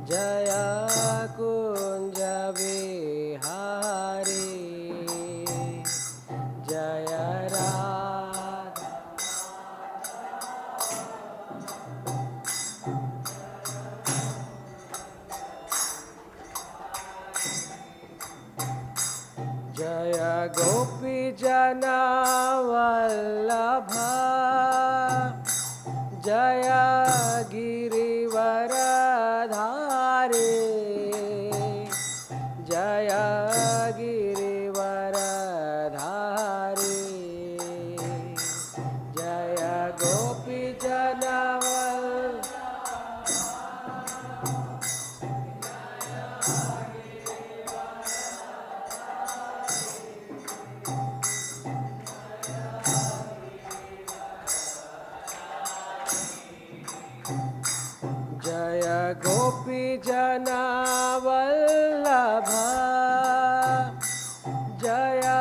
Jaya Kunja Vihari Jaya Radha Jaya Gopi Jana Vallabha Jaya Girivaradhari Jaya Girivaradhari Jaya Gopi Jana Jaya Gopi Jana Vallabha Jaya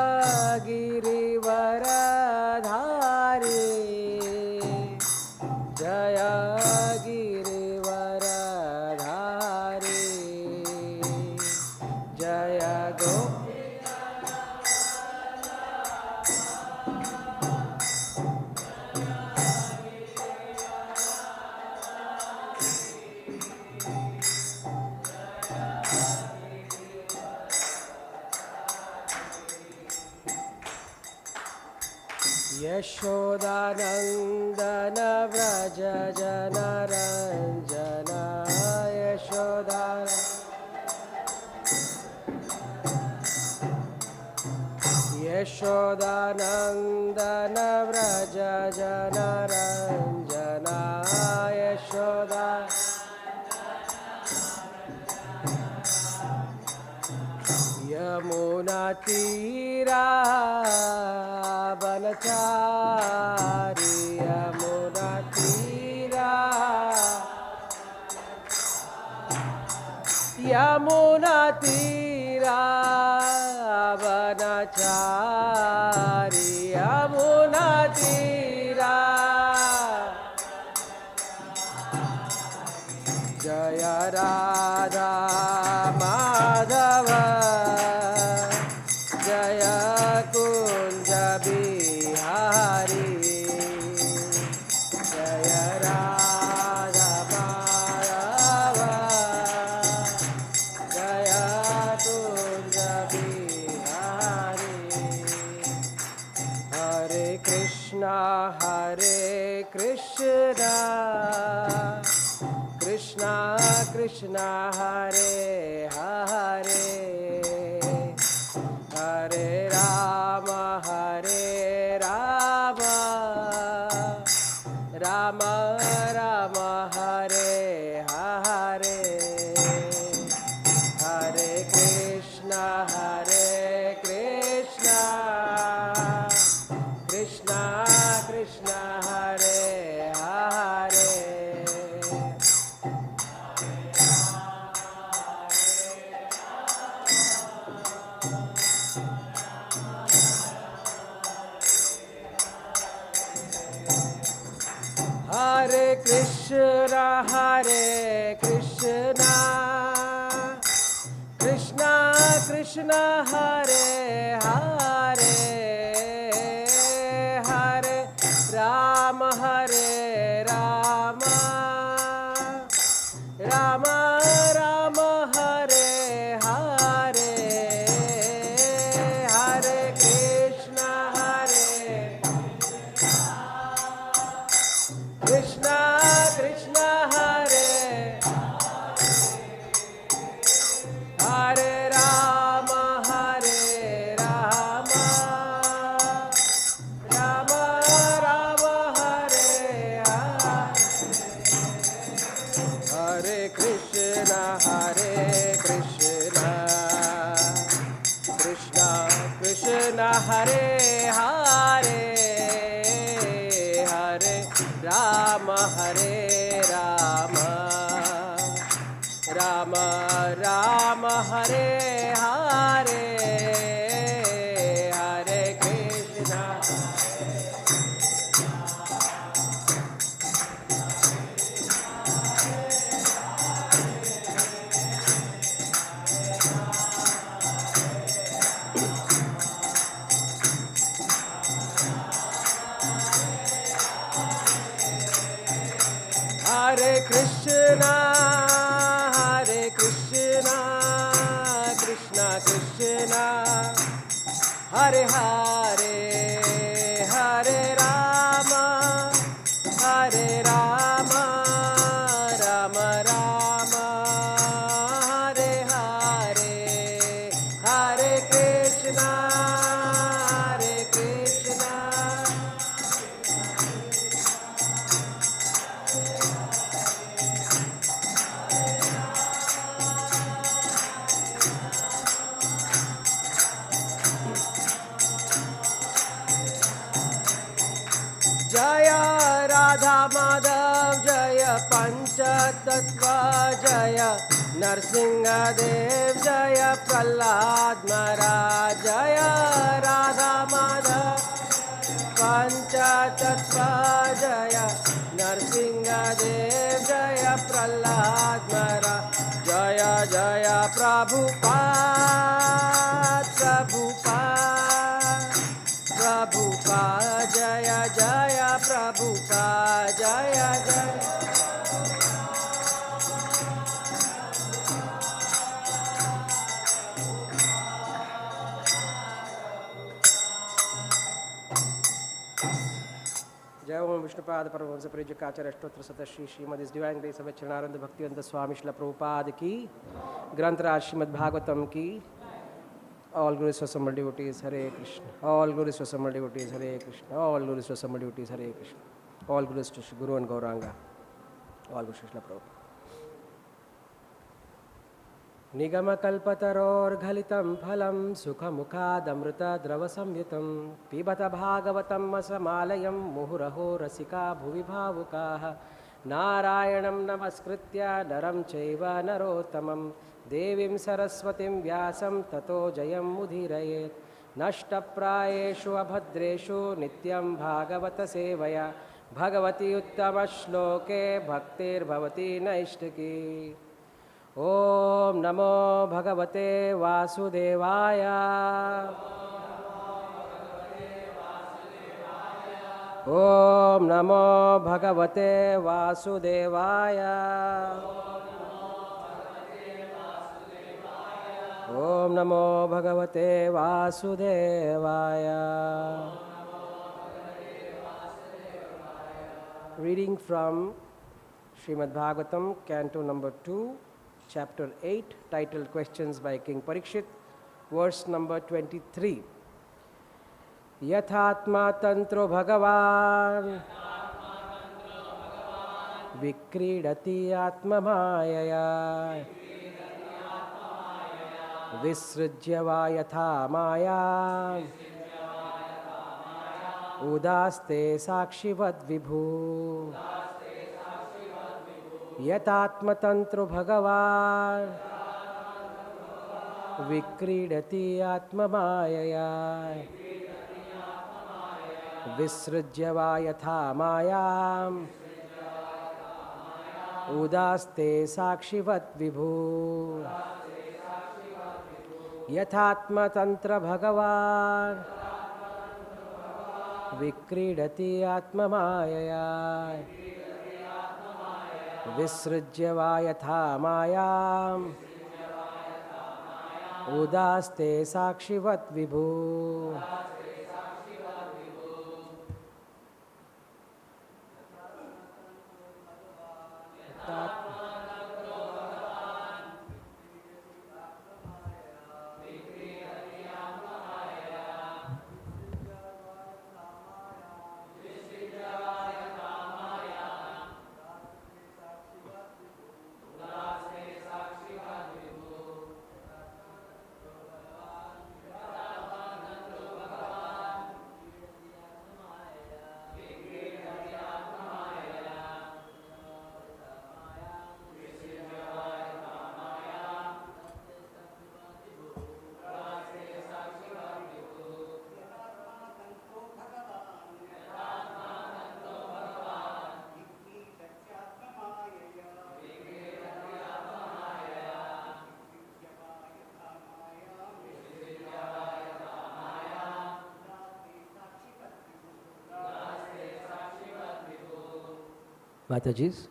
Girivaradhari Jaya Girivaradhari Jaya Gopi Yaśodā Nandana Vrajajana Ranjana Yaśodā Yaśodā Nandana Vrajajana Ranjana Yaśodā Yamuna Tira Banachari Yamuna Tira Yamuna Tira Banachari Yamuna Tira Jaya Radha Madhava Jaya Kunja Bihari Jaya Radha Madhava Jaya Kunja Bihari Hare Krishna Krishna Krishna Hare Hare Hare Rama Rama Rama Hare Hare Hare Krishna Krishna Krishna Hare Hare Hare Krishna Krishna Krishna Hare Hare Hare Rama Rama Rama Hare Hare Hare Krishna Krishna Hare Hare Rama Rama Rama Hare Hare Krishna Krishna Krishna Hare Hare Hare Rama Rama Rama Hare Hare Hare Krishna Hare, Hare Rama, Hare Rama, Rama Rama, Hare Hare, Hare Krishna, Hare Krishna. Jaya Radha Madhav, Jaya Panchatattva, Jaya Narsingha Dev, Jaya Prahlad Maharaj, Jaya Radha Madhav, Panchatattva, Jaya Narsingha Dev, Jaya Prahlad Maharaj, Jaya Jaya Prabhupada, Prabhupada, Prabhupada, Jaya Jaya Prabhupada, Jaya Jaya. Jai Om Vishnupada Paramahamsa Parīkṣit Ashtotra Sataśrī Srimad His Divine Grace of Acharyananda Bhaktivedanta Swami Śrīla Prabhupada ki, Granth Srimad Bhagavatam ki. All glorious assembled devotees, Hare Krishna. All glorious assembled devotees, Hare Krishna. All glorious assembled devotees, Hare Krishna. All glorious to Guru and Gauranga. All glorious to Śrīla Prabhupada. Nigama kalpataror ghalitam phalam sukha mukhadamrita drava samyutam pibata bhagavatam asamalayam muhuraho rasika bhuvi bhavukaha narayanam namaskritya naram chaiva narottamam devim saraswatim vyasam tato jayam mudhirayet nashtaprayeshu abhadreshu nityam bhagavata sevaya bhagavati uttama shloke bhaktir bhavati naishtaki. Om Namo Bhagavate Vasudevaya. Om Namo Bhagavate Vasudevaya. Om Namo Bhagavate Vasudevaya. Reading from Srimad Bhagavatam, Canto number 2. Chapter 8, titled Questions by King Parīkṣit, verse number 23. Yathātma-tantro bhagavān vikrīḍaty ātma-māyayā visṛjya yathā-māyām udāste sākṣivad vibhuḥ yathātma-tantro bhagavān vikrīḍaty ātma-māyayā visṛjya yathā-māyām udāste sākṣivat vibhuḥ yathātma-tantraḥ bhagavān vikrīḍaty ātma-māyayā visṛjya yathā-māyām udāste sākṣivat vibhuḥ. Mataji's.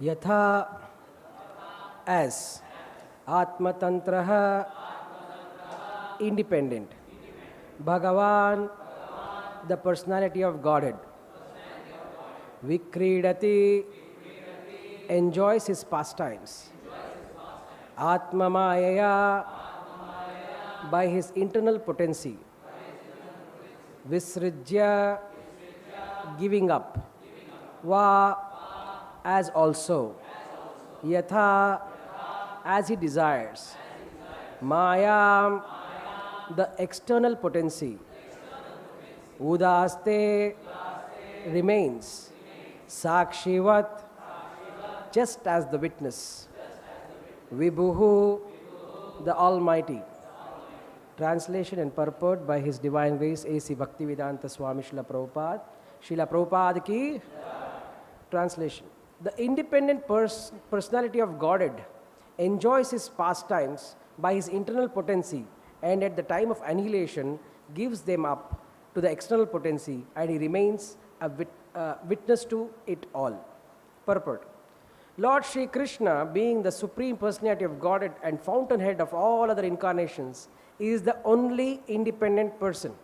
yathā as ātma-tantraḥ, independent. Bhagavān, the personality of Godhead. Vikrīḍaty, enjoys his pastimes. ātma-māyayā, by his internal potency. Visṛjya, giving up. Va, as also. Yathā, as he desires. Māyām, the external potency. Udāste, remains. Sākṣivat, just as the witness. Vibhuḥ, the Almighty. Translation and purport by His Divine Grace A.C. Bhaktivedanta Swami Srila Prabhupada. Srila Prabhupada ki. Translation. The independent personality of Godhead enjoys his pastimes by his internal potency, and at the time of annihilation gives them up to the external potency, and he remains a witness to it all. Purport. Lord Śrī Kṛṣṇa, being the Supreme Personality of Godhead and fountainhead of all other incarnations, is the only independent person.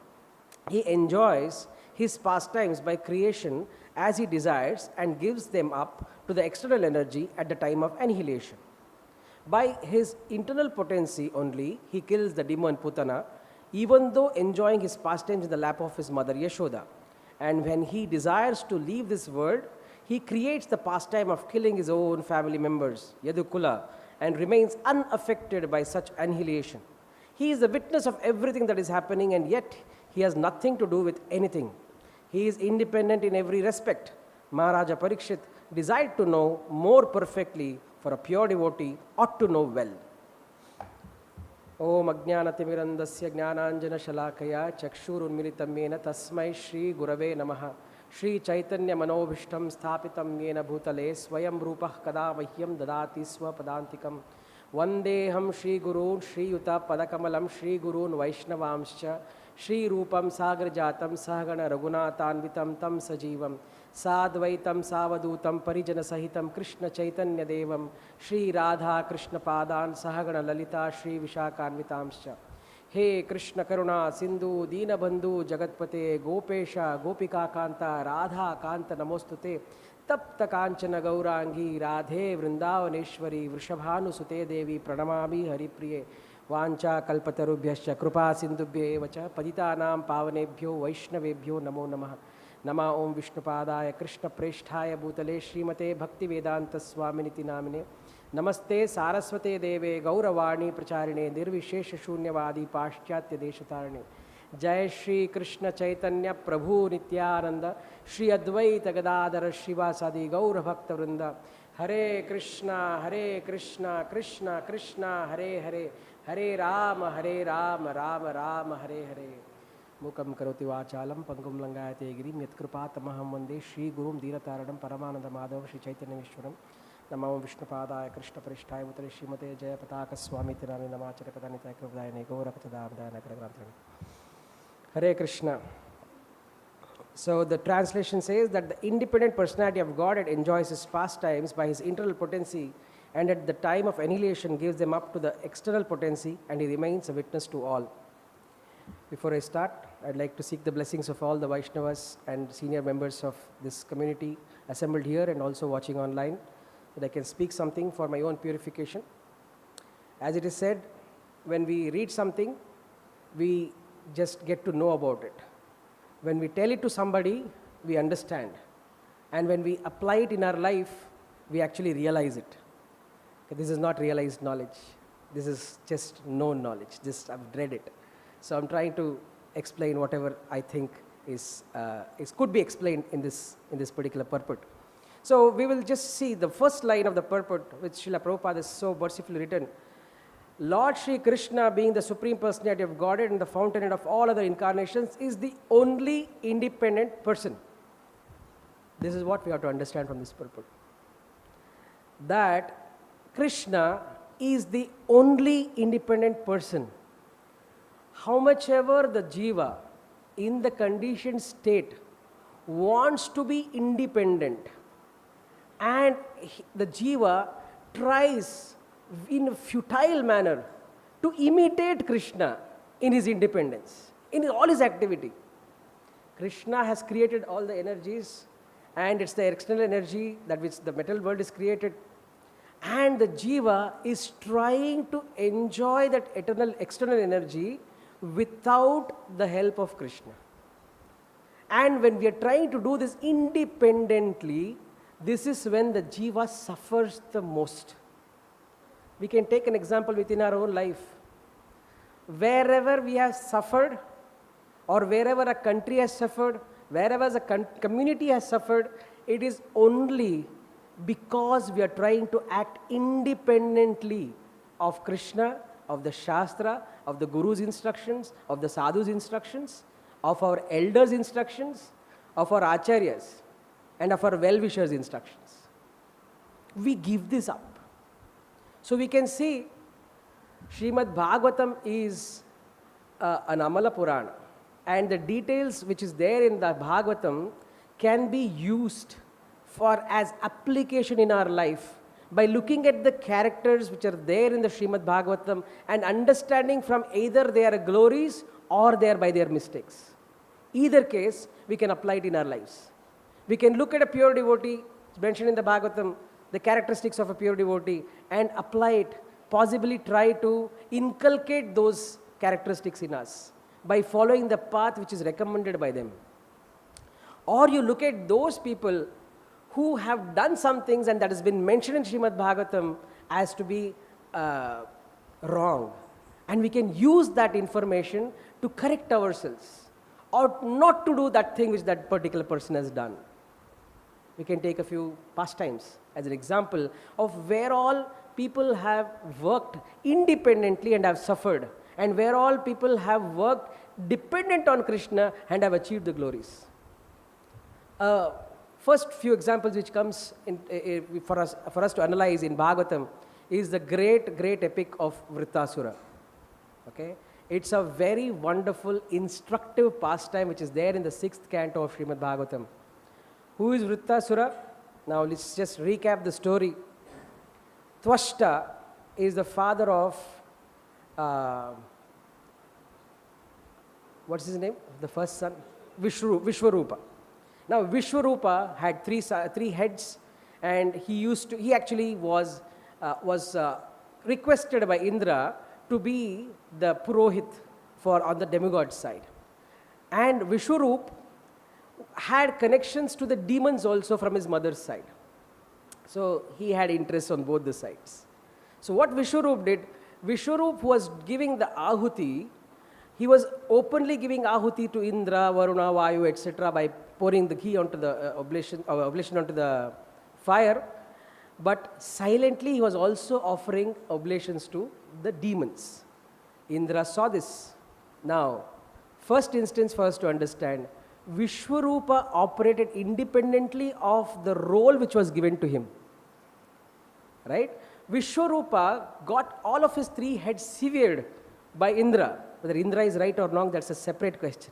He enjoys his pastimes by creation as he desires and gives them up to the external energy at the time of annihilation. By his internal potency only, he kills the demon Pūtanā, even though enjoying his pastimes in the lap of his mother Yaśodā. And when he desires to leave this world, he creates the pastime of killing his own family members, Yadu-kula, and remains unaffected by such annihilation. He is the witness of everything that is happening, and yet he has nothing to do with anything. He is independent in every respect. Mahārāja Parīkṣit desired to know more perfectly, for a pure devotee ought to know well. Om ajñānatimirandasya jñānāñjana shalakaya chakshurunmilitam yena tasmai Shri Gurave namaha. Shri Chaitanya Manobhishtam Sthapitam Yena Bhutale Swayam Rupah Kada Mahyam Dadati Swapadantikam Vandeham Shri Gurun Shri Yuta Padakamalam Shri Gurun Vaishnavamscha Shri Rupam Sagrajatam Sahagana Raghunathanvitam Tam Sajivam Sadvaitam Savadutam Parijana Sahitam Krishna Chaitanya Devam Shri Radha Krishna Padan Sahagana Lalita Shri Vishakhanvitamscha. He Krishna Karuna Sindhu Dina Bandhu Jagatpate Gopesha Gopika Kanta Radha Kanta Namostute Tapta Kanchana Gaurangi Radhe Vrindavaneshwari Vrishabhanu Sute Devi Pranamami Haripriye Vancha Kalpatarubhyascha Krupa Sindhubhye Vacha Paditanam Pavanebhyo Vaishnavebhyo Namo Namaha. Nama Om Vishnupadaya Krishna Preshthaya Bhutale Srimate Bhaktivedanta Swaminiti Namine Namaste Saraswate Deve Gauravani Pracharine Nirvishesha Shunyavadi Paschatya Deshatarane Jai Shri Krishna Chaitanya Prabhu Nityananda Shri Advaita Gadadhara Shivasadi Gaura Bhakta Vrinda Hare Krishna Krishna Krishna Hare Hare Hare Rama Rama Rama Hare Hare Mukam Karoti Vachalam Pangum Langayate Girim Yatkrupatamaham Vande Shri Gurum Dīrataranam Paramananda Madhava Shri Chaitanya Vishwaram Namo Vishnupadaya Krishna Preshthaya Bhutale Srimate Jaya Pataka Swami Tirani Namacharya Padanita Kruvdayane Gaurakatadamdana Nakaragranthani. Hare Krishna. So the translation says that the independent personality of Godhead enjoys his pastimes by his internal potency, and at the time of annihilation gives them up to the external potency, and he remains a witness to all. Before I start, I'd like to seek the blessings of all the Vaishnavas and senior members of this community assembled here and also watching online, that I can speak something for my own purification. As it is said, when we read something, we just get to know about it. When we tell it to somebody, we understand. And when we apply it in our life, we actually realize it. This is not realized knowledge. This is just known knowledge. Just I've read it. So I'm trying to explain whatever I think could be explained in this particular purport. So we will just see the first line of the purport, which Srila Prabhupada has so mercifully written. Lord Śrī Kṛṣṇa, being the Supreme Personality of Godhead and the fountainhead of all other incarnations, is the only independent person. This is what we have to understand from this purport. That Krishna is the only independent person. How much ever the jiva in the conditioned state wants to be independent, And the jiva tries in a futile manner to imitate Krishna in his independence, in all his activity. Krishna has created all the energies, and it's the external energy that which the material world is created. And the jiva is trying to enjoy that eternal external energy without the help of Krishna. And when we are trying to do this independently, this is when the jiva suffers the most. We can take an example within our own life. Wherever we have suffered, or wherever a country has suffered, wherever a community has suffered, it is only because we are trying to act independently of Krishna, of the Shastra, of the Guru's instructions, of the Sadhu's instructions, of our elders' instructions, of our acharyas, and of our well-wishers' instructions. We give this up. So we can see Srimad Bhagavatam is an Amala Purana, and the details which is there in the Bhagavatam can be used for as application in our life by looking at the characters which are there in the Srimad Bhagavatam and understanding from either their glories or by their mistakes. Either case, we can apply it in our lives. We can look at a pure devotee, it's mentioned in the Bhagavatam, the characteristics of a pure devotee, and apply it, possibly try to inculcate those characteristics in us by following the path which is recommended by them. Or you look at those people who have done some things and that has been mentioned in Srimad Bhagavatam as to be wrong. And we can use that information to correct ourselves or not to do that thing which that particular person has done. We can take a few pastimes as an example of where all people have worked independently and have suffered, and where all people have worked dependent on Krishna and have achieved the glories. First few examples which comes for us to analyze in Bhagavatam is the great epic of Vritrāsura. Okay? It's a very wonderful, instructive pastime which is there in the 6th canto of Srimad Bhagavatam. Who is Vritrāsura? Now let's just recap the story. Tvashta is the father of, what's his name? The first son? Vishwarupa. Now Vishwarupa had three heads, and he actually was requested by Indra to be the Purohit on the demigod side. And Vishwarup had connections to the demons also from his mother's side. So he had interest on both the sides. So what Vishwarup did, Vishwarup was giving the ahuti. He was openly giving ahuti to Indra, Varuna, Vayu, etc. by pouring the ghee onto the oblation onto the fire. But silently he was also offering oblations to the demons. Indra saw this. Now, first instance for us to understand, Vishwarupa operated independently of the role which was given to him. Right? Vishwarupa got all of his 3 heads severed by Indra. Whether Indra is right or wrong, that's a separate question.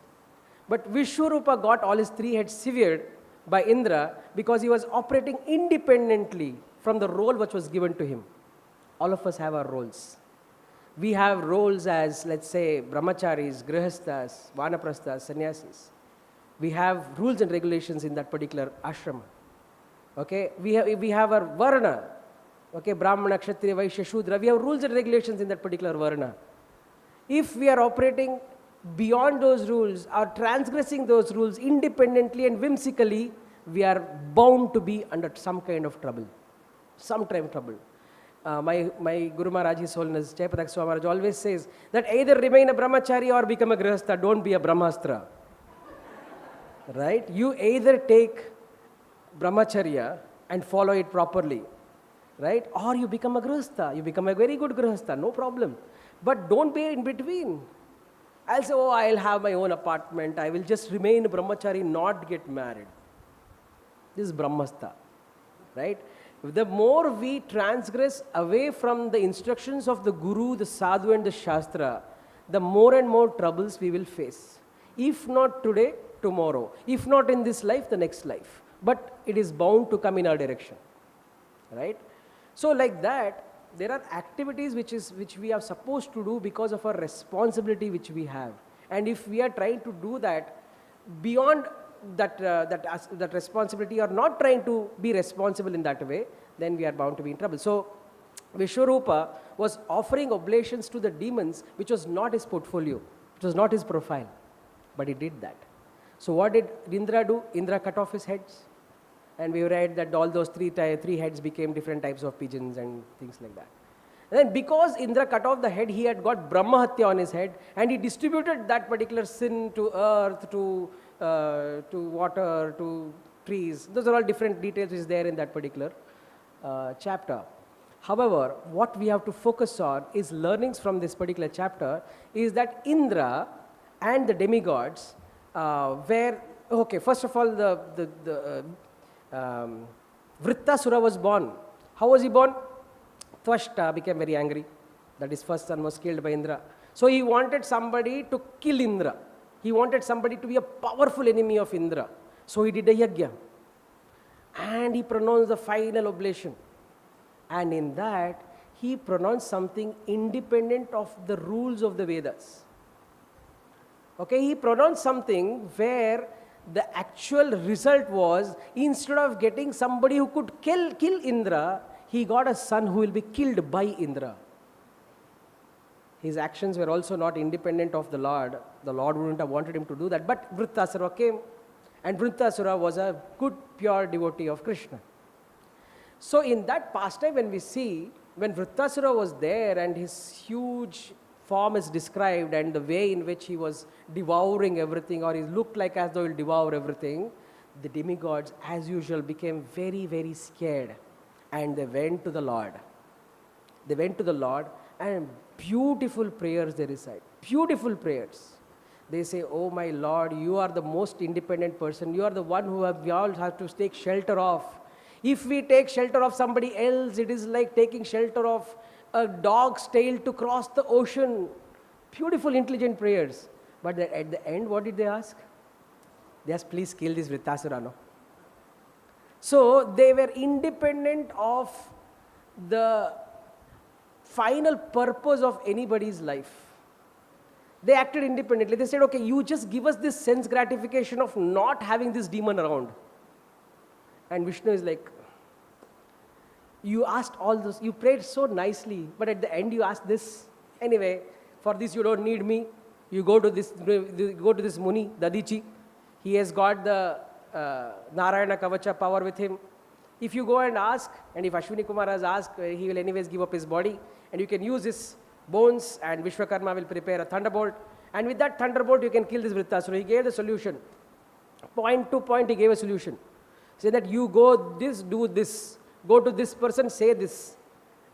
But Vishwarupa got all his 3 heads severed by Indra because he was operating independently from the role which was given to him. All of us have our roles. We have roles as, let's say, brahmacharis, grihasthas, vanaprasthas, sannyasis. We have rules and regulations in that particular ashrama. Okay? We have our varna. Okay? Brahmana, Kshatriya, Vaishya, Shudra. We have rules and regulations in that particular varna. If we are operating beyond those rules or transgressing those rules independently and whimsically, we are bound to be under some kind of trouble. Sometime trouble. My Guru Maharaj, His Holiness Jayapataka Swami Maharaj always says that either remain a brahmachari or become a grihastha, don't be a brahmastra. Right? You either take brahmacharya and follow it properly, right? Or you become a grihastha. You become a very good grihastha, no problem. But don't be in between. I'll say, oh, I'll have my own apartment. I will just remain a brahmachari, not get married. This is brahmastha, right? The more we transgress away from the instructions of the Guru, the Sadhu and the Shastra, the more and more troubles we will face. If not today, tomorrow. If not in this life, the next life. But it is bound to come in our direction. right? So like that, there are activities which we are supposed to do because of our responsibility which we have. And if we are trying to do that beyond that responsibility, or not trying to be responsible in that way, then we are bound to be in trouble. So Vishwarupa was offering oblations to the demons, which was not his portfolio, it was not his profile, but he did that. So what did Indra do? Indra cut off his heads, and we read that all those three heads became different types of pigeons and things like that. And then because Indra cut off the head, he had got Brahmahatya on his head, and he distributed that particular sin to earth, to water, to trees. Those are all different details which is there in that particular chapter. However, what we have to focus on is learnings from this particular chapter is that Indra and the demigods were, okay, first of all, Vrittasura was born. How was he born? Tvashta became very angry that his first son was killed by Indra. So he wanted somebody to kill Indra. He wanted somebody to be a powerful enemy of Indra. So he did a yajna. And he pronounced the final oblation. And in that, he pronounced something independent of the rules of the Vedas. Okay, he pronounced something where the actual result was, instead of getting somebody who could kill Indra, he got a son who will be killed by Indra. His actions were also not independent of the Lord. The Lord wouldn't have wanted him to do that. But Vrittasura came, and Vrittasura was a good, pure devotee of Krishna. So in that pastime, when we see, when Vrittasura was there and his huge form is described and the way in which he was devouring everything, or he looked like as though he will devour everything, the demigods, as usual, became very, very scared. And they went to the Lord. They went to the Lord, and beautiful prayers they recite. Beautiful prayers. They say, "Oh my Lord, you are the most independent person. You are the one who we all have to take shelter of. If we take shelter of somebody else, it is like taking shelter of a dog's tail to cross the ocean." Beautiful, intelligent prayers. But at the end, what did they ask? They asked, "Please kill this Vrittasura." No? So they were independent of the final purpose of anybody's life. They acted independently. They said, "Okay, you just give us this sense gratification of not having this demon around." And Vishnu is like, "You asked all this, you prayed so nicely, but at the end you asked this. Anyway, for this you don't need me. You go to this Muni, Dadichi. He has got the Narayana Kavacha power with him. If you go and ask, and if Ashwini Kumar has asked, he will anyways give up his body, and you can use his bones, and Vishwakarma will prepare a thunderbolt, and with that thunderbolt you can kill this Vrittasura." He gave the solution. Point to point he gave a solution. Say that you go this, do this, go to this person, say this.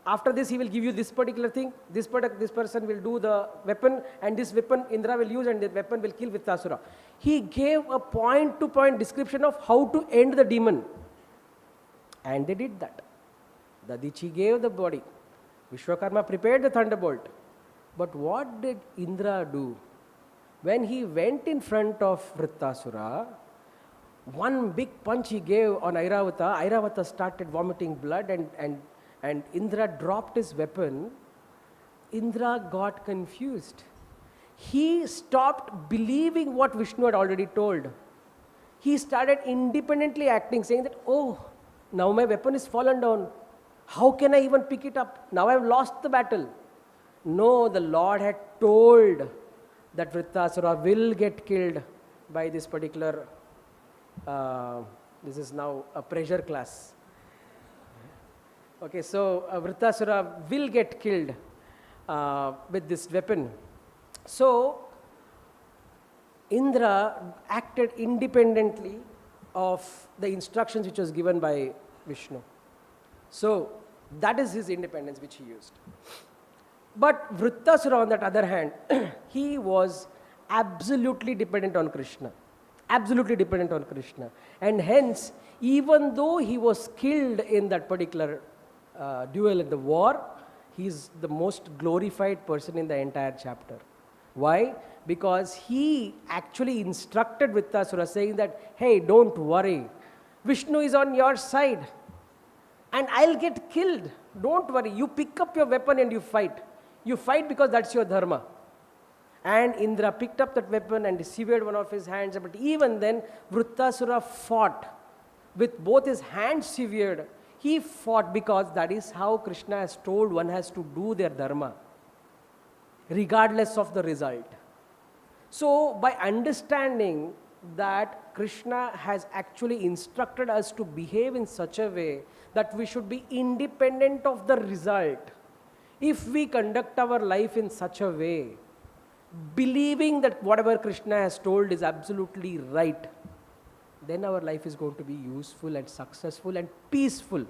After this he will give you this particular thing, this person will do the weapon, and this weapon Indra will use, and the weapon will kill Vrittasura. He gave a point to point description of how to end the demon. And they did that. Dadichi gave the body. Vishwakarma prepared the thunderbolt. But what did Indra do? When he went in front of Vrittasura, one big punch he gave on Airavata. Airavata started vomiting blood, and Indra dropped his weapon. Indra got confused. He stopped believing what Vishnu had already told. He started independently acting, saying that, "Oh, now my weapon is fallen down. How can I even pick it up? Now I have lost the battle." No, the Lord had told that Vrittasura will get killed by this particular, this is now a pressure class. Okay, so Vrittasura will get killed with this weapon. So Indra acted independently of the instructions which was given by Vishnu. So that is his independence which he used. But Vrittasura, on that other hand, he was absolutely dependent on Krishna. Absolutely dependent on Krishna. And hence, even though he was killed in that particular duel in the war, he is the most glorified person in the entire chapter. Why? Because he actually instructed Vrittasura, saying that, "Hey, don't worry. Vishnu is on your side. and I'll get killed. Don't worry. You pick up your weapon and you fight. You fight because that's your dharma. And Indra picked up that weapon and severed one of his hands. But even then, Vrittasura fought with both his hands severed. He fought because that is how Krishna has told one has to do their dharma, regardless of the result. So, by understanding that Krishna has actually instructed us to behave in such a way that we should be independent of the result. If we conduct our life in such a way, believing that whatever Krishna has told is absolutely right, then our life is going to be useful and successful and peaceful.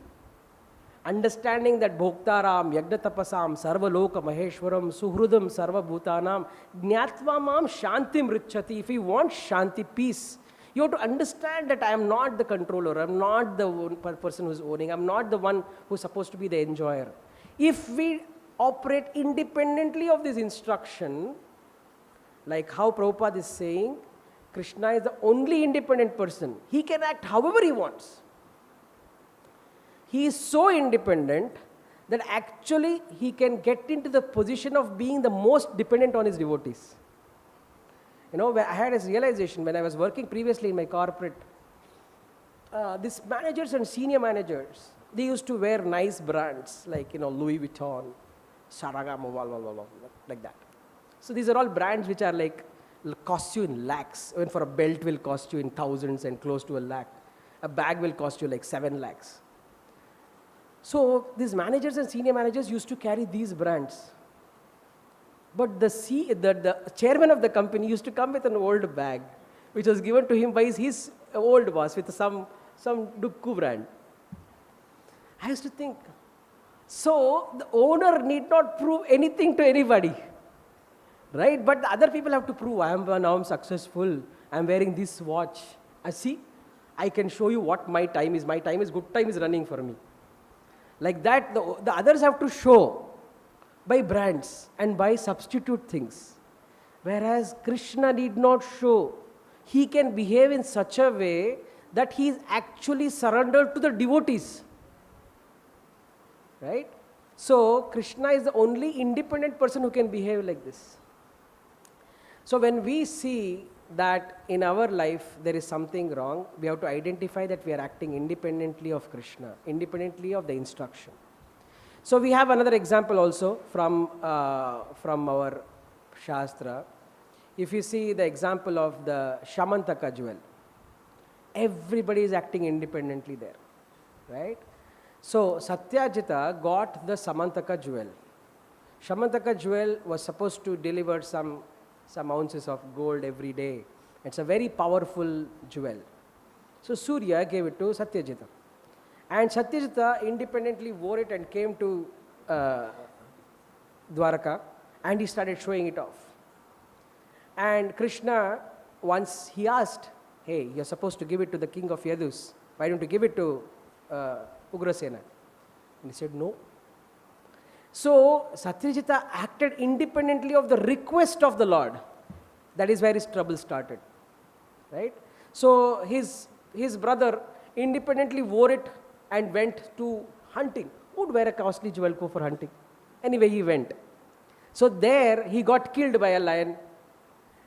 Understanding that Bhoktaram, Yagdatapasam, Sarvaloka Maheshwaram, Suhrudam, Sarva Bhutanam, Jnatva Mam Shantim Richati. If you want Shanti, peace, you have to understand that I am not the controller, I am not the person who is owning, I am not the one who is supposed to be the enjoyer. If we operate independently of this instruction, like how Prabhupada is saying, Krishna is the only independent person. He can act however he wants. He is so independent that actually he can get into the position of being the most dependent on his devotees. You know, I had this realization when I was working previously in my corporate. These managers and senior managers, they used to wear nice brands like, Louis Vuitton, Saragamo, like that. So these are all brands which are like, cost you in lakhs. Even for a belt will cost you in thousands and close to a lakh. A bag will cost you like 7 lakhs. So these managers and senior managers used to carry these brands. But the chairman of the company used to come with an old bag, which was given to him by his old boss with some Dukku brand. I used to think, so the owner need not prove anything to anybody. Right? But the other people have to prove, now I'm successful, I'm wearing this watch. See, I can show you what my time is. My time is good time is running for me. Like that, the others have to show by brands and by substitute things. Whereas Krishna need not show. He can behave in such a way that he is actually surrendered to the devotees. Right? So, Krishna is the only independent person who can behave like this. So when we see that in our life there is something wrong, we have to identify that we are acting independently of Krishna, independently of the instruction. So we have another example also from our Shastra. If you see the example of the Shamantaka jewel, everybody is acting independently there, right? So Satyajita got the Samantaka jewel. Shamantaka jewel was supposed to deliver some ounces of gold every day. It's a very powerful jewel. So Surya gave it to Satyajita. And Satyajita independently wore it and came to Dwaraka, and he started showing it off. And Krishna, once he asked, hey, you're supposed to give it to the king of Yadus. Why don't you give it to Ugrasena? And he said, no. So Satyajita acted independently of the request of the Lord. That is where his trouble started. Right? So his brother independently wore it and went to hunting. Who would wear a costly jewel go for hunting? Anyway, he went. So there he got killed by a lion,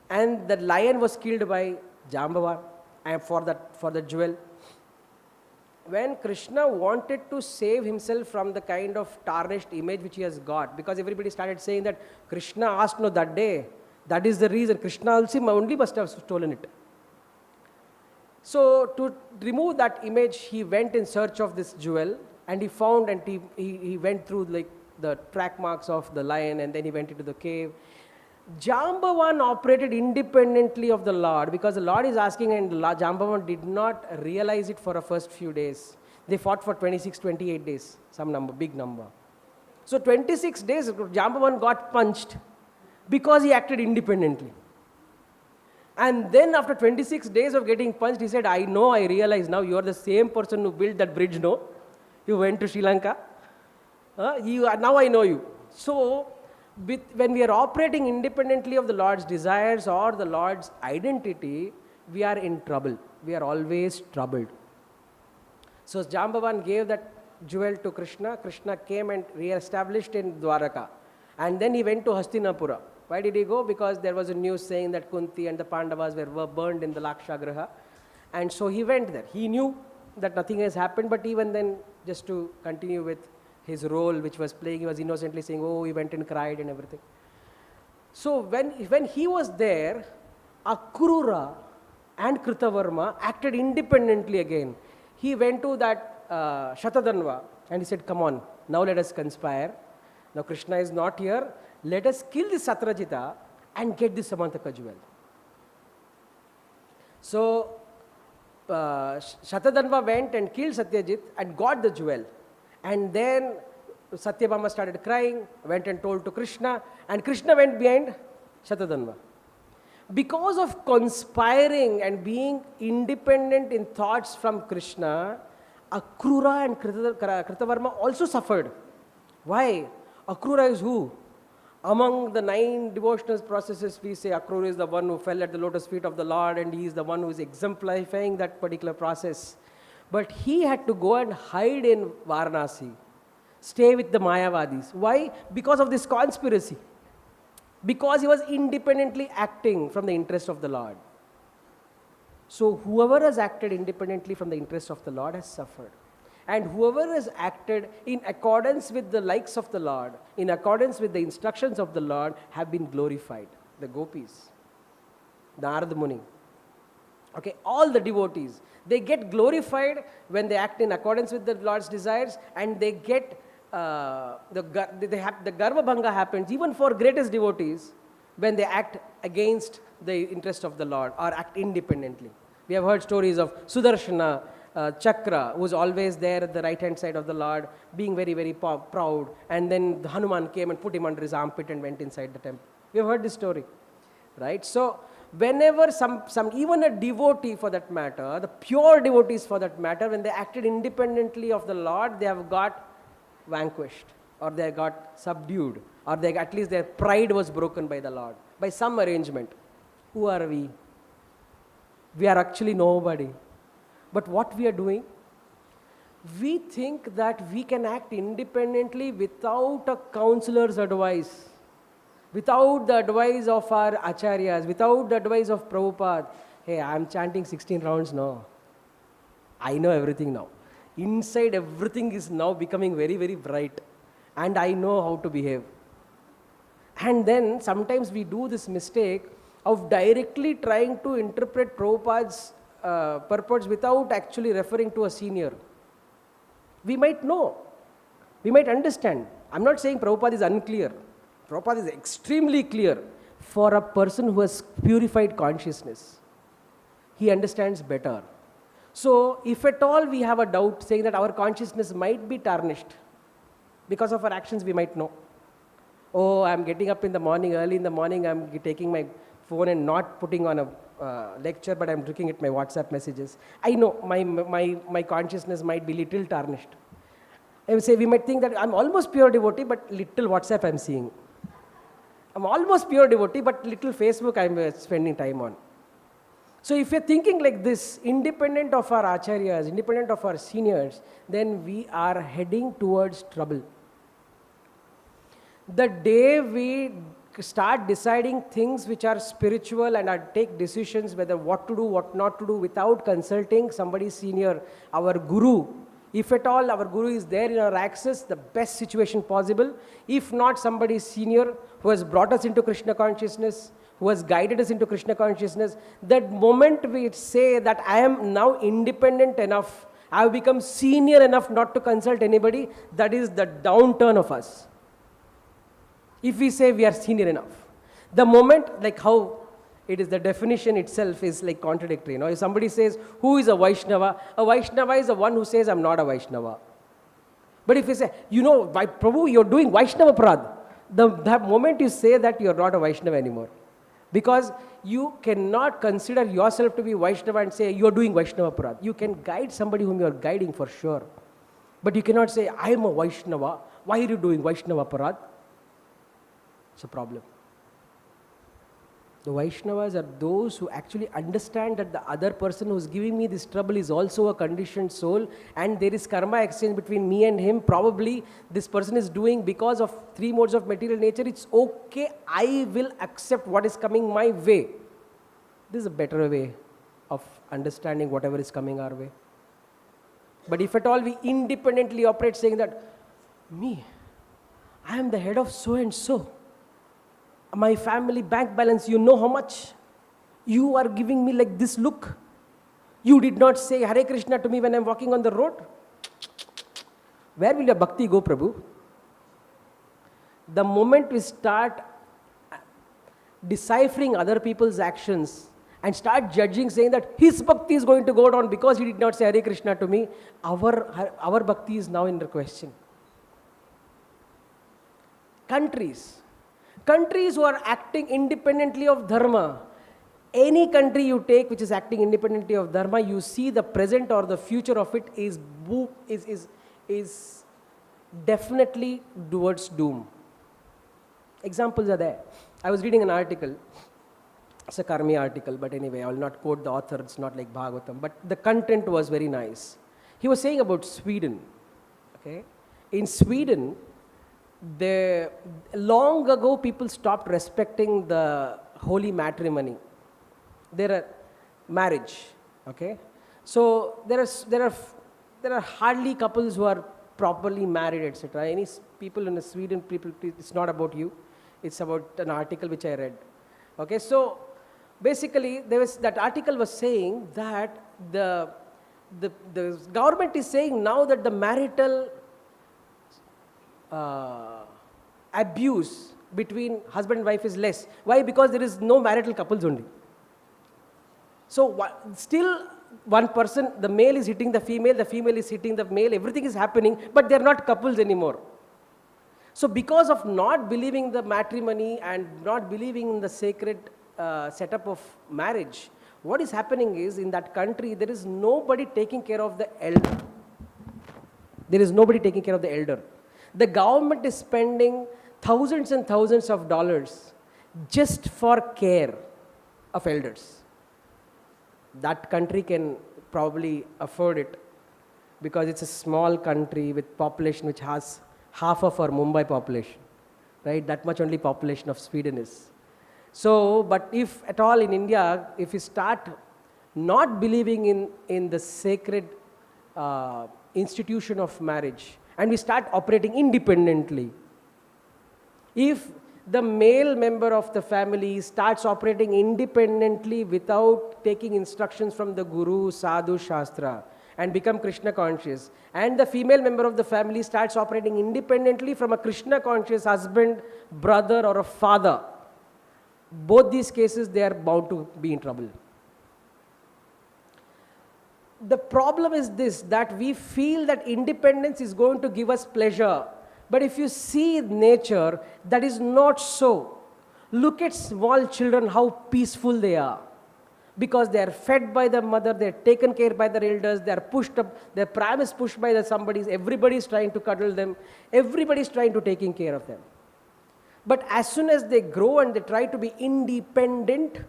and the lion was killed by Jambavan and for the jewel. When Krishna wanted to save himself from the kind of tarnished image which he has got, because everybody started saying that Krishna asked no that day, that is the reason, Krishna also only must have stolen it. So to remove that image, he went in search of this jewel, and he found, and he went through like the track marks of the lion, and then he went into the cave. Jambavan operated independently of the Lord, because the Lord is asking, and Jambavan did not realize it for the first few days. They fought for 26, 28 days, some number, big number. So 26 days, Jambavan got punched because he acted independently. And then after 26 days of getting punched, he said, I know, I realize now you are the same person who built that bridge, no? You went to Sri Lanka. Now I know you. So, when we are operating independently of the Lord's desires or the Lord's identity, we are in trouble. We are always troubled. So Jambavan gave that jewel to Krishna. Krishna came and re-established in Dwaraka. And then he went to Hastinapura. Why did he go? Because there was a news saying that Kunti and the Pandavas were burned in the Lakshagraha. And so he went there. He knew that nothing has happened, but even then, just to continue with his role which was playing, he was innocently saying, oh, he went and cried and everything. So when he was there, Akrura and Kritavarma acted independently again. He went to that Shatadanva and he said, come on, now let us conspire. Now Krishna is not here. Let us kill this Satrajita and get this Samantaka jewel. So Shatadanva went and killed Satyajit and got the jewel. And then Satyabhama started crying, went and told to Krishna, and Krishna went behind Shatadanva. Because of conspiring and being independent in thoughts from Krishna, Akrura and Kritavarma also suffered. Why? Akrura is who? Among the 9 devotional processes, we say Akrura is the one who fell at the lotus feet of the Lord, and he is the one who is exemplifying that particular process. But he had to go and hide in Varanasi, stay with the Mayavadis. Why? Because of this conspiracy. Because he was independently acting from the interest of the Lord. So whoever has acted independently from the interest of the Lord has suffered. And whoever has acted in accordance with the likes of the Lord, in accordance with the instructions of the Lord, have been glorified. The gopis, Narada Muni. Okay, all the devotees, they get glorified when they act in accordance with the Lord's desires, and they get the Garva Bhanga happens even for greatest devotees when they act against the interest of the Lord or act independently. We have heard stories of Sudarshana Chakra, who was always there at the right hand side of the Lord, being very, very proud, and then the Hanuman came and put him under his armpit and went inside the temple. We have heard this story, right? So whenever even a devotee for that matter, the pure devotees for that matter, when they acted independently of the Lord, they have got vanquished, or they got subdued, or at least their pride was broken by the Lord, by some arrangement. Who are we? We are actually nobody. But what we are doing? We think that we can act independently without a counselor's advice, without the advice of our acharyas, without the advice of Prabhupada. Hey, I am chanting 16 rounds now. I know everything now. Inside everything is now becoming very, very bright, and I know how to behave. And then sometimes we do this mistake of directly trying to interpret Prabhupada's purports without actually referring to a senior. We might know, we might understand. I'm not saying Prabhupada is unclear. Prabhupada is extremely clear for a person who has purified consciousness. He understands better. So if at all we have a doubt saying that our consciousness might be tarnished because of our actions, we might know. Oh, I'm getting up in the morning, early in the morning, I'm taking my phone and not putting on a lecture, but I'm looking at my WhatsApp messages. I know my consciousness might be little tarnished. I would say we might think that I'm almost pure devotee, but little WhatsApp I'm seeing. I'm almost pure devotee, but little Facebook I'm spending time on. So if you're thinking like this, independent of our acharyas, independent of our seniors, then we are heading towards trouble. The day we start deciding things which are spiritual and take decisions whether what to do, what not to do without consulting somebody senior, our guru, if at all our guru is there in our access, the best situation possible. If not, somebody senior who has brought us into Krishna consciousness, who has guided us into Krishna consciousness, that moment we say that I am now independent enough, I have become senior enough not to consult anybody, that is the downturn of us. If we say we are senior enough, the moment, like how it is, the definition itself is like contradictory. You know, if somebody says, who is a Vaishnava is the one who says, I'm not a Vaishnava. But if you say, you know, Prabhu, you're doing Vaishnava Parad, the moment you say that, you're not a Vaishnava anymore. Because you cannot consider yourself to be Vaishnava and say, you're doing Vaishnava Parad. You can guide somebody whom you're guiding for sure. But you cannot say, I am a Vaishnava. Why are you doing Vaishnava Parad? It's a problem. The Vaishnavas are those who actually understand that the other person who's giving me this trouble is also a conditioned soul, and there is karma exchange between me and him. Probably this person is doing because of 3 modes of material nature. It's okay, I will accept what is coming my way. This is a better way of understanding whatever is coming our way. But if at all we independently operate saying that, me, I am the head of so and so. My family bank balance, you know how much? You are giving me like this look. You did not say Hare Krishna to me when I am walking on the road. Where will your bhakti go, Prabhu? The moment we start deciphering other people's actions and start judging, saying that his bhakti is going to go down because he did not say Hare Krishna to me, our bhakti is now in question. Countries who are acting independently of dharma, any country you take which is acting independently of dharma, you see the present or the future of it is definitely towards doom. Examples are there. I was reading an article. It's a Karmi article, but anyway, I will not quote the author. It's not like Bhagavatam, but the content was very nice. He was saying about Sweden. Okay, in Sweden, long ago people stopped respecting the holy matrimony. There are marriage. Okay, so there are hardly couples who are properly married, etc. Any people in Sweden, it's not about you. It's about an article which I read. Okay, so basically that article was saying that the government is saying now that the marital abuse between husband and wife is less. Why? Because there is no marital couples only. So still one person, the male is hitting the female is hitting the male, everything is happening, but they are not couples anymore. So because of not believing the matrimony and not believing in the sacred setup of marriage, what is happening is in that country there is nobody taking care of the elder. There is nobody taking care of the elder. The government is spending thousands and thousands of dollars just for care of elders. That country can probably afford it because it's a small country with population which has half of our Mumbai population, right? That much only population of Sweden is. So, but if at all in India, if we start not believing in the sacred institution of marriage, and we start operating independently. If the male member of the family starts operating independently without taking instructions from the Guru, Sadhu, Shastra, and become Krishna conscious, and the female member of the family starts operating independently from a Krishna conscious husband, brother, or a father, both these cases they are bound to be in trouble. The problem is this, that we feel that independence is going to give us pleasure. But if you see nature, that is not so. Look at small children, how peaceful they are. Because they are fed by the mother, they are taken care by their elders, they are pushed up, their pram is pushed by somebody, everybody is trying to cuddle them, everybody is trying to taking care of them. But as soon as they grow and they try to be independent,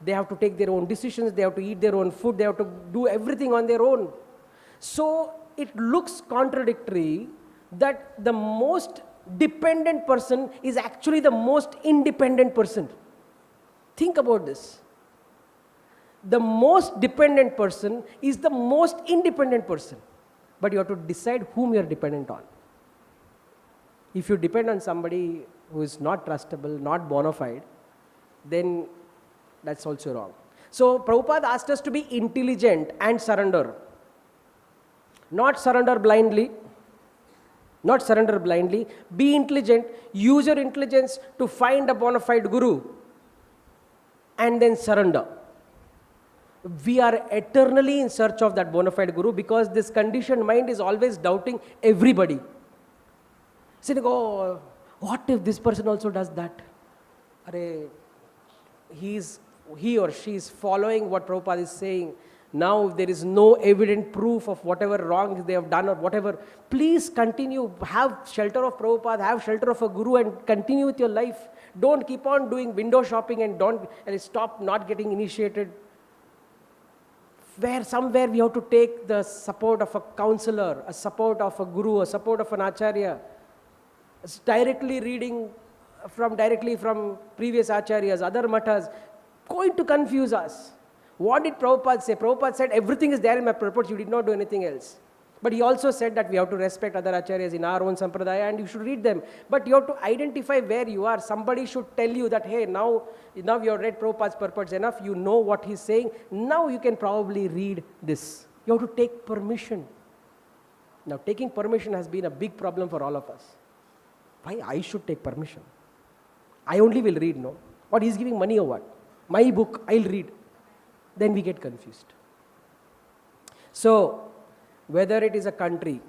they have to take their own decisions, they have to eat their own food, they have to do everything on their own. So it looks contradictory that the most dependent person is actually the most independent person. Think about this. The most dependent person is the most independent person. But you have to decide whom you are dependent on. If you depend on somebody who is not trustable, not bona fide, then that's also wrong. So Prabhupada asked us to be intelligent and surrender. Not surrender blindly. Not surrender blindly. Be intelligent. Use your intelligence to find a bona fide guru. And then surrender. We are eternally in search of that bona fide guru because this conditioned mind is always doubting everybody. Saying, oh, what if this person also does that? He or she is following what Prabhupada is saying. Now there is no evident proof of whatever wrong they have done or whatever. Please continue, have shelter of Prabhupada, have shelter of a guru and continue with your life. Don't keep on doing window shopping and stop not getting initiated. Somewhere we have to take the support of a counselor, a support of a guru, a support of an acharya. It's directly reading directly from previous acharyas, other matas, going to confuse us. What did Prabhupada say? Prabhupada said, everything is there in my purport, you did not do anything else. But he also said that we have to respect other acharyas in our own sampradaya and you should read them. But you have to identify where you are. Somebody should tell you that, hey, now you have read Prabhupada's purports enough, you know what he's saying, now you can probably read this. You have to take permission. Now, taking permission has been a big problem for all of us. Why I should take permission? I only will read, no? What, he's giving money or what? My book, I'll read. Then we get confused. So, whether it is a country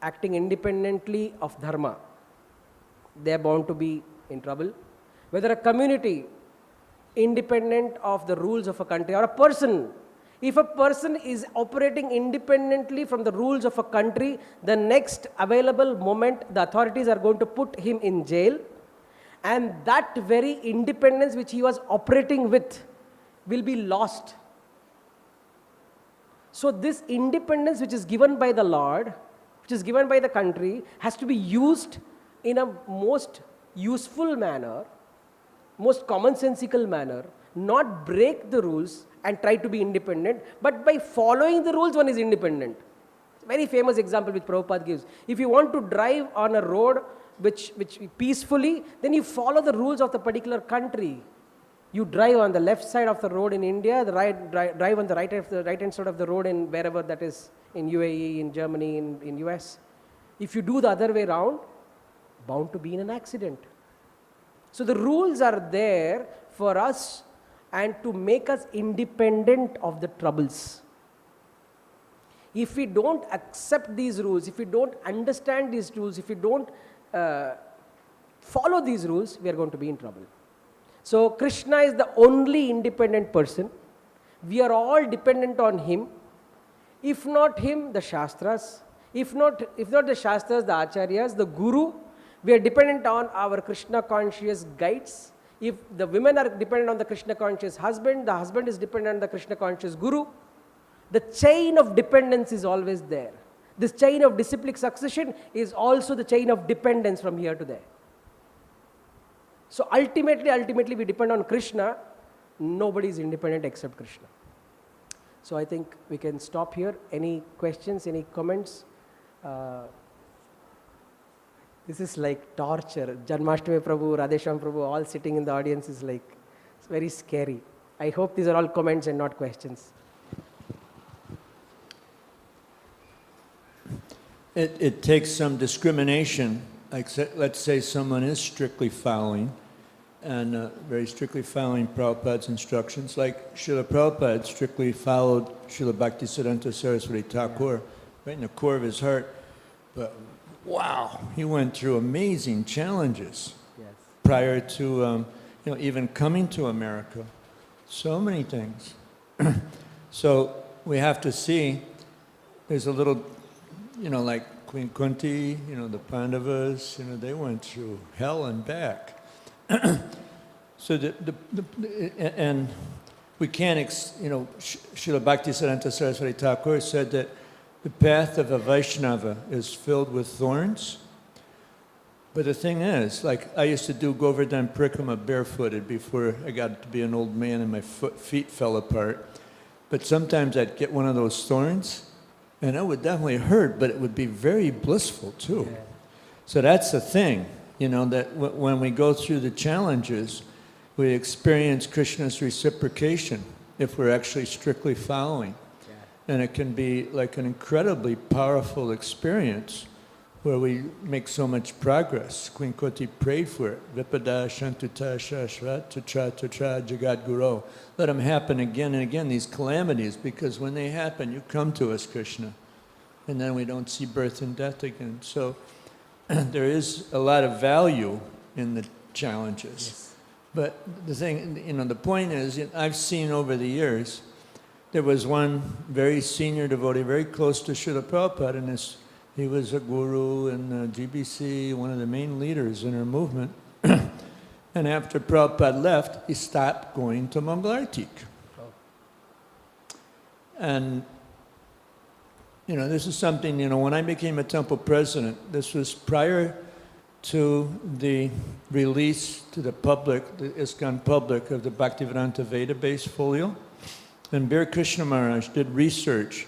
acting independently of dharma, they are bound to be in trouble. Whether a community independent of the rules of a country, or a person, if a person is operating independently from the rules of a country, the next available moment the authorities are going to put him in jail, and that very independence which he was operating with will be lost. So this independence which is given by the Lord, which is given by the country, has to be used in a most useful manner, most commonsensical manner, not break the rules and try to be independent, but by following the rules one is independent. Very famous example which Prabhupada gives. If you want to drive on a road which peacefully, then you follow the rules of the particular country. You drive on the left side of the road in India, drive on the right-hand side of the road in wherever that is, in UAE, in Germany, in US. If you do the other way around, bound to be in an accident. So the rules are there for us and to make us independent of the troubles. If we don't accept these rules, if we don't understand these rules, if we don't follow these rules, we are going to be in trouble. So Krishna is the only independent person. We are all dependent on him. If not him, the Shastras. If not the Shastras, the Acharyas, the Guru. We are dependent on our Krishna conscious guides. If the women are dependent on the Krishna conscious husband, the husband is dependent on the Krishna conscious Guru. The chain of dependence is always there. This chain of disciplic succession is also the chain of dependence from here to there. So ultimately we depend on Krishna. Nobody is independent except Krishna. So I think we can stop here. Any questions, any comments? This is like torture. Janmashtami Prabhu, Radhesham Prabhu, all sitting in the audience is like, it's very scary. I hope these are all comments and not questions. It takes some discrimination. Like, let's say someone is strictly following, and very strictly following Prabhupada's instructions, like Srila Prabhupada strictly followed Srila Bhaktisiddhanta Saraswati Thakur, right in the core of his heart. But wow, he went through amazing challenges prior to even coming to America. So many things. So we have to see, there's a little, like Queen Kunti, the Pandavas, they went through hell and back. So and we can't, Srila Bhaktisiddhanta Saraswati Thakur said that the path of a Vaishnava is filled with thorns. But the thing is, like I used to do Govardhan Parikrama barefooted before I got to be an old man and my feet fell apart. But sometimes I'd get one of those thorns and it would definitely hurt, but it would be very blissful too. Yeah. So that's the thing, that when we go through the challenges, we experience Krishna's reciprocation if we're actually strictly following. And it can be like an incredibly powerful experience where we make so much progress. Queen Kunti prayed for it. Vipada shantuta shashvat tutra tutra jagat guru. Let them happen again and again, these calamities, because when they happen, you come to us, Krishna. And then we don't see birth and death again. So there is a lot of value in the challenges. Yes. But the thing, the point is, I've seen over the years, there was one very senior devotee, very close to Srila Prabhupada, and he was a guru in GBC, one of the main leaders in our movement. And after Prabhupada left, he stopped going to Mangalartik. And, this is something, when I became a temple president, this was prior to the release to the public, the ISKCON public, of the Bhaktivedanta Veda-based folio. And Śrī Kṛṣṇa Mahārāja did research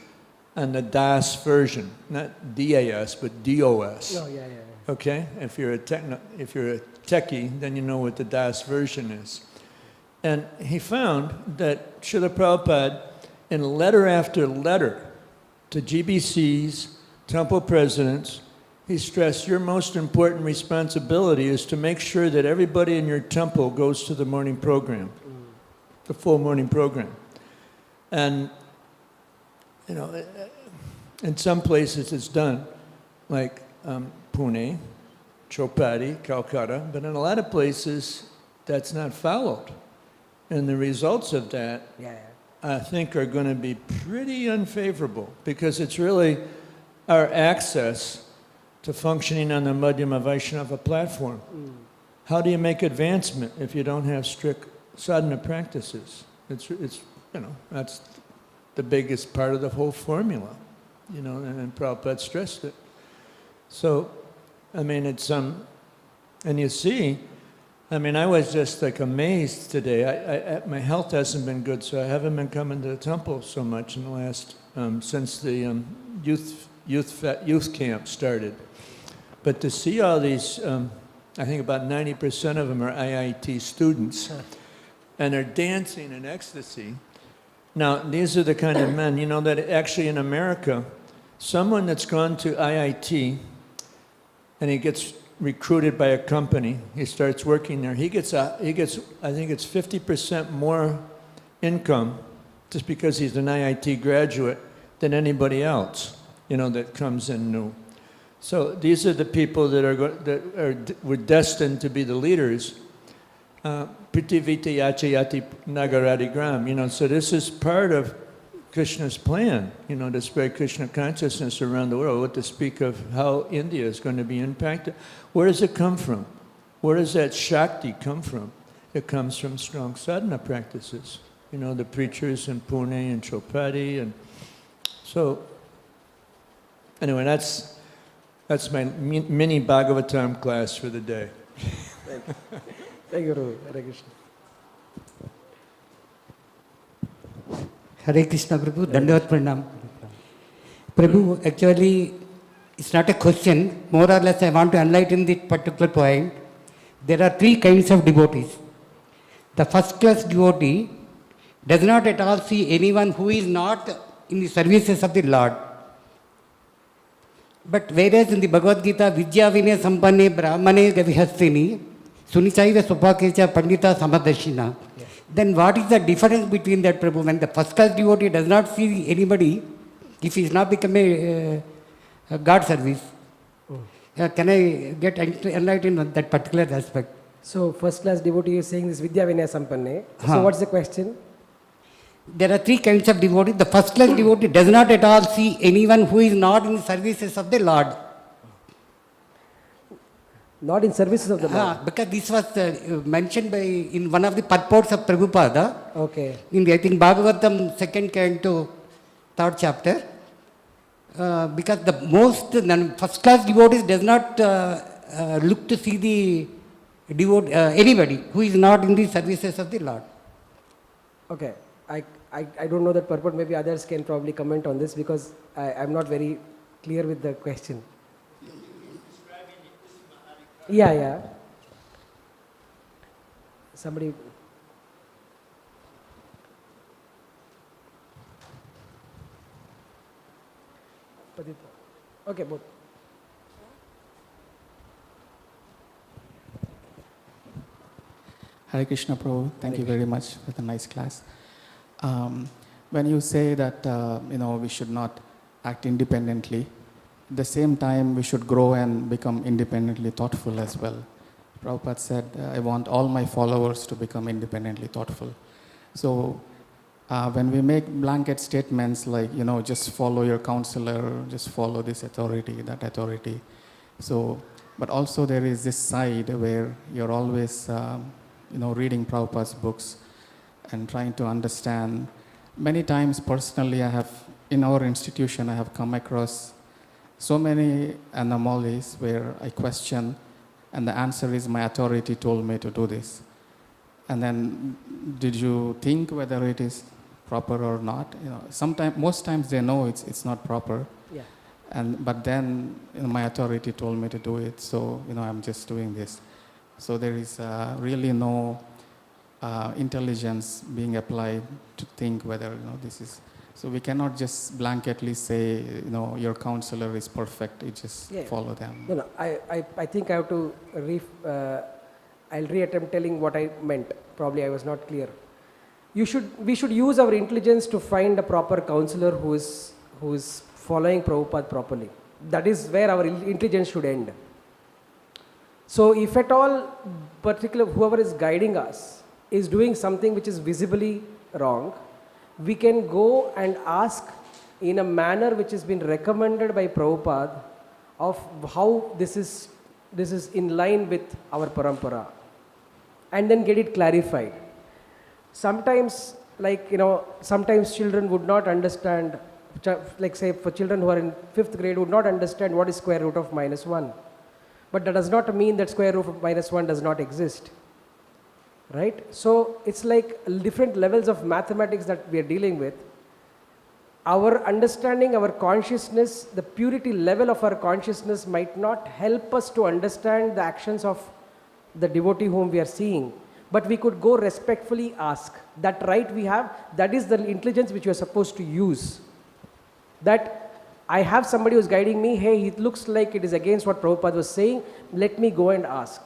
on the DAS version, not DAS, but DOS. Oh, yeah. Okay? If you're a techie, then you know what the DAS version is. And he found that Srila Prabhupada, in letter after letter to GBCs, temple presidents, he stressed, your most important responsibility is to make sure that everybody in your temple goes to the morning program, the full morning program. And, in some places it's done, like Pune, Chopati, Calcutta, but in a lot of places that's not followed. And the results of that, I think, are going to be pretty unfavorable, because it's really our access to functioning on the Madhyama Vaishnava platform. How do you make advancement if you don't have strict sadhana practices? It's that's the biggest part of the whole formula, and Prabhupada stressed it. So, it's, and you see, I was just like amazed today. My health hasn't been good, so I haven't been coming to the temple so much in the last, since the youth camp started. But to see all these, I think about 90% of them are IIT students, and they're dancing in ecstasy. Now, these are the kind of men, that actually in America, someone that's gone to IIT and he gets recruited by a company, he starts working there, he gets I think it's 50% more income just because he's an IIT graduate than anybody else, that comes in new. So these are the people that were destined to be the leaders. Pritivita yachayati nagarati gram. So this is part of Krishna's plan, to spread Krishna consciousness around the world, to speak of how India is going to be impacted. Where does it come from? Where does that Shakti come from? It comes from strong sadhana practices. The preachers in Pune and Chopati. And so, anyway, that's my mini Bhagavatam class for the day. Thank you. Thank you, Guru. Hare Krishna. Hare Krishna, Prabhu. Dandavat Pranam. Prabhu, actually, it's not a question. More or less, I want to enlighten this particular point. There are three kinds of devotees. The first class devotee does not at all see anyone who is not in the services of the Lord. But whereas in the Bhagavad Gita, Vidya Vinaya Sampanne Brahmane Gavihastini, Sunichaiva Sopakecha Pandita Samadashina. Then what is the difference between that, Prabhu? When the first class devotee does not see anybody, if he is not become a God service, can I get enlightened on that particular aspect? So first class devotee is saying this Vidya Vinaya Sampanne. So what's the question? There are three kinds of devotees. The first class devotee does not at all see anyone who is not in the services of the Lord. Not in services of the Lord. Because this was mentioned in one of the purports of Prabhupada. Okay. In the, I think, Bhagavatam 2nd canto, 3rd chapter. Because the first class devotees does not look to see the anybody who is not in the services of the Lord. Okay. I don't know that purport. Maybe others can probably comment on this, because I'm not very clear with the question. Yeah. Somebody. Okay, both. Hare Krishna, Prabhu. Thank you very much for the nice class. When you say that we should not act independently, at the same time we should grow and become independently thoughtful as well. Prabhupada said, I want all my followers to become independently thoughtful. So when we make blanket statements like, just follow your counselor, just follow this authority, that authority. So, but also there is this side where you're always, reading Prabhupada's books and trying to understand. Many times personally in our institution, I have come across so many anomalies where I question, and the answer is my authority told me to do this. And then, did you think whether it is proper or not? Most times they know it's not proper. Yeah. But then my authority told me to do it, so I'm just doing this. So there is really no intelligence being applied to think whether this is. So we cannot just blanketly say your counselor is perfect. You just follow them. No. I think I have to I'll reattempt telling what I meant. Probably I was not clear. We should use our intelligence to find a proper counselor who is following Prabhupada properly. That is where our intelligence should end. So if at all, particular whoever is guiding us is doing something which is visibly wrong, we can go and ask in a manner which has been recommended by Prabhupada of how this is in line with our parampara, and then get it clarified. Sometimes, sometimes children would not understand, like say for children who are in 5th grade would not understand what is square root of -1. But that does not mean that square root of -1 does not exist. Right? So it's like different levels of mathematics that we are dealing with. Our understanding, our consciousness, the purity level of our consciousness might not help us to understand the actions of the devotee whom we are seeing. But we could go respectfully ask. That right we have, that is the intelligence which we are supposed to use. That I have somebody who is guiding me, hey, it looks like it is against what Prabhupada was saying, let me go and ask.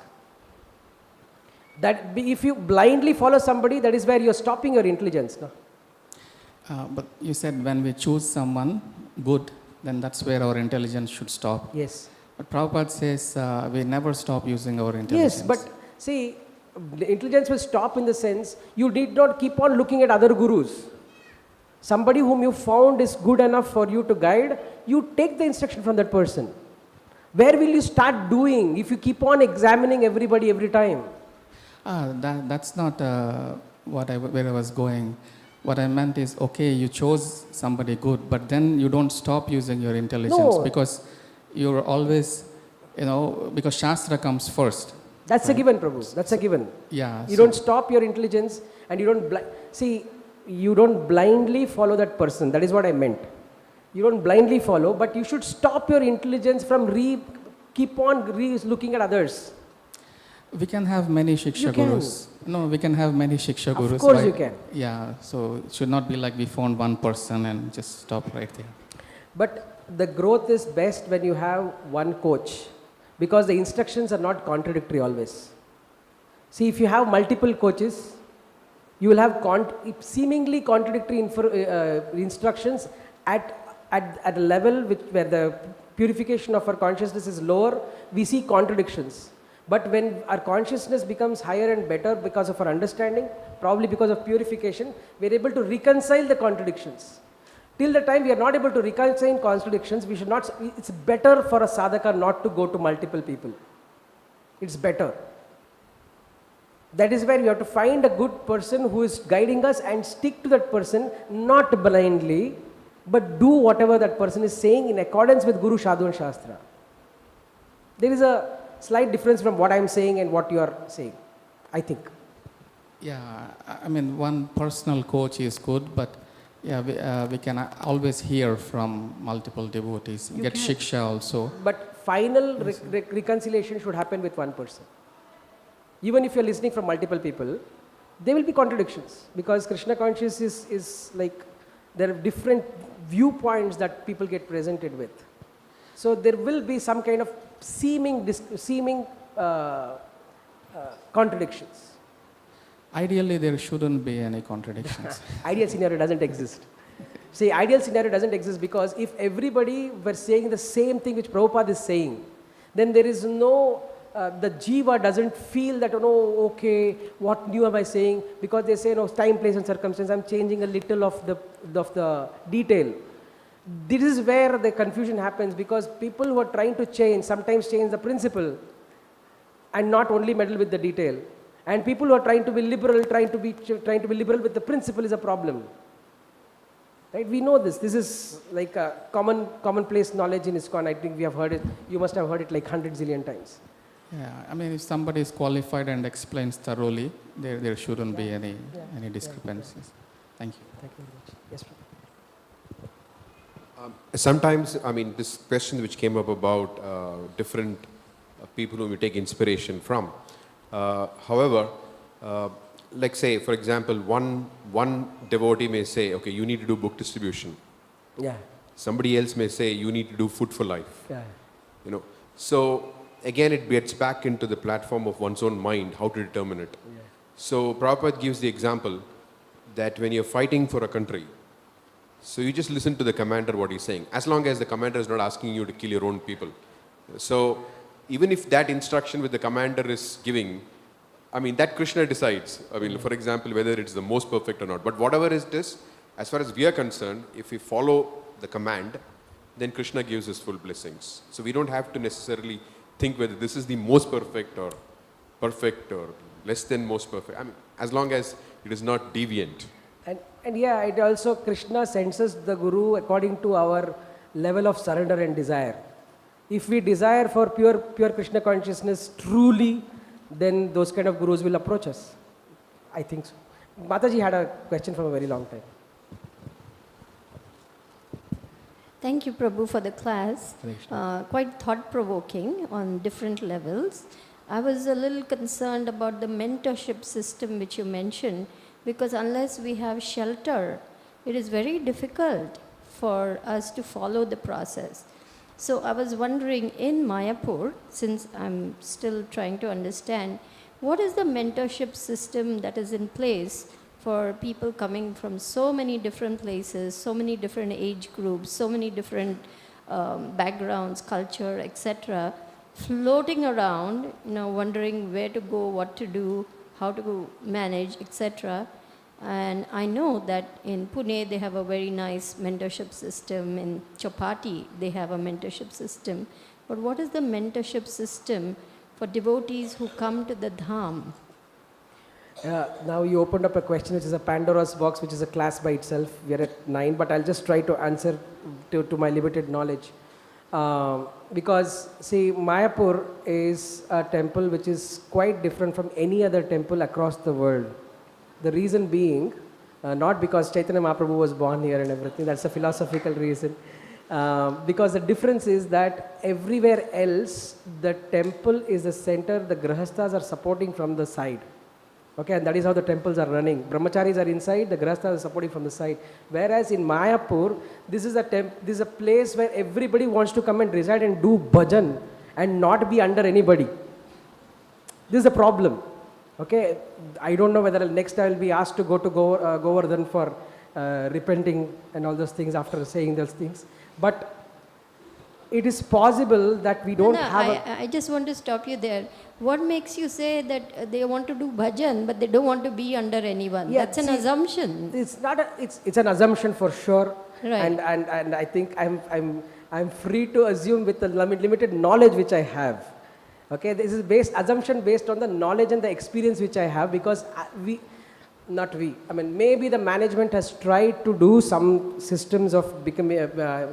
That if you blindly follow somebody, that is where you are stopping your intelligence. No? But you said when we choose someone good, then that's where our intelligence should stop. Yes. But Prabhupada says we never stop using our intelligence. Yes, but see, the intelligence will stop in the sense you need not keep on looking at other gurus. Somebody whom you found is good enough for you to guide, you take the instruction from that person. Where will you start doing if you keep on examining everybody every time? That's not where I was going. What I meant is, okay, you chose somebody good, but then you don't stop using your intelligence because you're always, because Shastra comes first. That's right? A given, Prabhu. That's a given. Yeah. You don't stop your intelligence and you don't you don't blindly follow that person. That is what I meant. You don't blindly follow, but you should stop your intelligence from keep on looking at others. We can have many Shiksha Gurus. No, we can have many Shiksha Gurus. Of course you can. Yeah, so it should not be like we found one person and just stop right there. But the growth is best when you have one coach, because the instructions are not contradictory always. See, if you have multiple coaches, you will have seemingly contradictory instructions at a level where the purification of our consciousness is lower, we see contradictions. But when our consciousness becomes higher and better because of our understanding, probably because of purification, we are able to reconcile the contradictions. Till the time we are not able to reconcile contradictions, we should not. It's better for a sadhaka not to go to multiple people. It's better. That is where we have to find a good person who is guiding us and stick to that person, not blindly, but do whatever that person is saying in accordance with Guru, Sadhu and Shastra. There is a slight difference from what I am saying and what you are saying, I think. Yeah, I mean, one personal coach is good, but yeah, we can always hear from multiple devotees, get shiksha also. But final reconciliation should happen with one person. Even if you are listening from multiple people, there will be contradictions, because Krishna consciousness is like, there are different viewpoints that people get presented with. So there will be some kind of seeming contradictions. Ideally, there shouldn't be any contradictions. Ideal scenario doesn't exist. See, ideal scenario doesn't exist because if everybody were saying the same thing which Prabhupada is saying, then there is no the jiva doesn't feel that, oh, no, okay, what new am I saying? Because they say, no, time, place and circumstance, I'm changing a little of the detail. This is where the confusion happens, because people who are trying to change, sometimes change the principle and not only meddle with the detail. And people who are trying to be liberal, trying to be liberal with the principle is a problem. Right? We know this. This is like a commonplace knowledge in ISKCON. I think we have heard it. You must have heard it like 100 zillion times. Yeah, I mean, if somebody is qualified and explains thoroughly, there shouldn't be any discrepancies. Thank you. Thank you very much. Yes, Prabhu. Sometimes, I mean, this question which came up about different people whom you take inspiration from. However, like say, for example, one devotee may say, okay, you need to do book distribution. Yeah. Somebody else may say, you need to do food for life. Yeah. You know, so again, it gets back into the platform of one's own mind, how to determine it. Yeah. So Prabhupada gives the example that when you're fighting for a country, so you just listen to the commander what he's saying, as long as the commander is not asking you to kill your own people. So even if that instruction with the commander is giving, I mean, that Krishna decides. I mean, for example, whether it's the most perfect or not. But whatever it is, as far as we are concerned, if we follow the command, then Krishna gives us full blessings. So we don't have to necessarily think whether this is the most perfect or less than most perfect. I mean, as long as it is not deviant. And yeah, it also, Krishna senses the Guru according to our level of surrender and desire. If we desire for pure Krishna consciousness truly, then those kind of Gurus will approach us. I think so. Mataji had a question from a very long time. Thank you, Prabhu, for the class. Quite thought-provoking on different levels. I was a little concerned about the mentorship system which you mentioned, because unless we have shelter, it is very difficult for us to follow the process. So I was wondering, in Mayapur, since I'm still trying to understand, what is the mentorship system that is in place for people coming from so many different places, so many different age groups, so many different backgrounds, culture, etc., floating around, wondering where to go, what to do, how to manage, etc. And I know that in Pune they have a very nice mentorship system. In Chapati they have a mentorship system. But what is the mentorship system for devotees who come to the Dham? Now you opened up a question which is a Pandora's box, which is a class by itself. We are at 9, but I'll just try to answer to my limited knowledge. Because, see, Mayapur is a temple which is quite different from any other temple across the world. The reason being, not because Chaitanya Mahaprabhu was born here and everything, that's a philosophical reason. Because the difference is that everywhere else, the temple is the center, the grahasthas are supporting from the side. Okay, and that is how the temples are running. Brahmacharis are inside, the grahasthas are supporting from the side. Whereas in Mayapur, this is a place where everybody wants to come and reside and do bhajan and not be under anybody. This is a problem. Okay, I don't know whether next I will be asked to go to Govardhan for repenting and all those things after saying those things. But it is possible that we don't have I just want to stop you there. What makes you say that they want to do bhajan, but they don't want to be under anyone? Yeah, that's an assumption. It's not. It's an assumption for sure. Right. And I think I'm free to assume with the limited knowledge which I have. Okay, this is assumption based on the knowledge and the experience which I have, because maybe the management has tried to do some systems of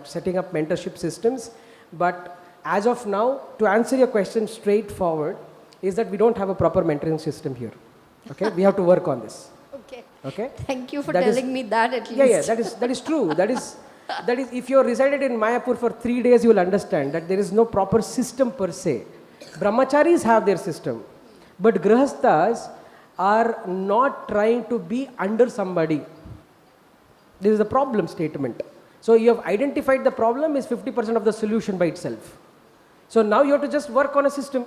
setting up mentorship systems, but as of now, to answer your question straightforward, is that we don't have a proper mentoring system here. Okay, we have to work on this. Okay. Okay. Thank you for telling me that at least. Yeah, that is true. That is if you are resided in Mayapur for 3 days, you will understand that there is no proper system per se. Brahmacharis have their system, but grahasthas are not trying to be under somebody. This is the problem statement. So you have identified the problem is 50% of the solution by itself. So now you have to just work on a system.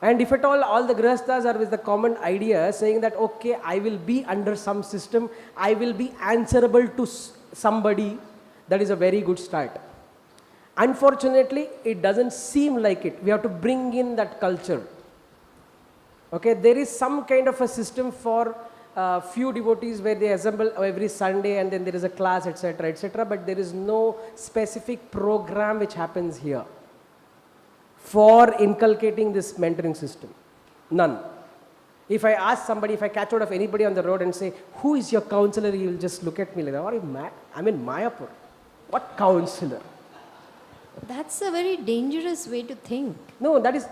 And if at all the grahasthas are with the common idea saying that, okay, I will be under some system, I will be answerable to somebody, that is a very good start. Unfortunately, it doesn't seem like it. We have to bring in that culture. Okay, there is some kind of a system for few devotees where they assemble every Sunday and then there is a class, etc., but there is no specific program which happens here for inculcating this mentoring system. None. If I ask somebody, if I catch out of anybody on the road and say, who is your counselor, he will just look at me like, are you mad? I'm in Mayapur. What counselor? That's a very dangerous way to think. No, that is,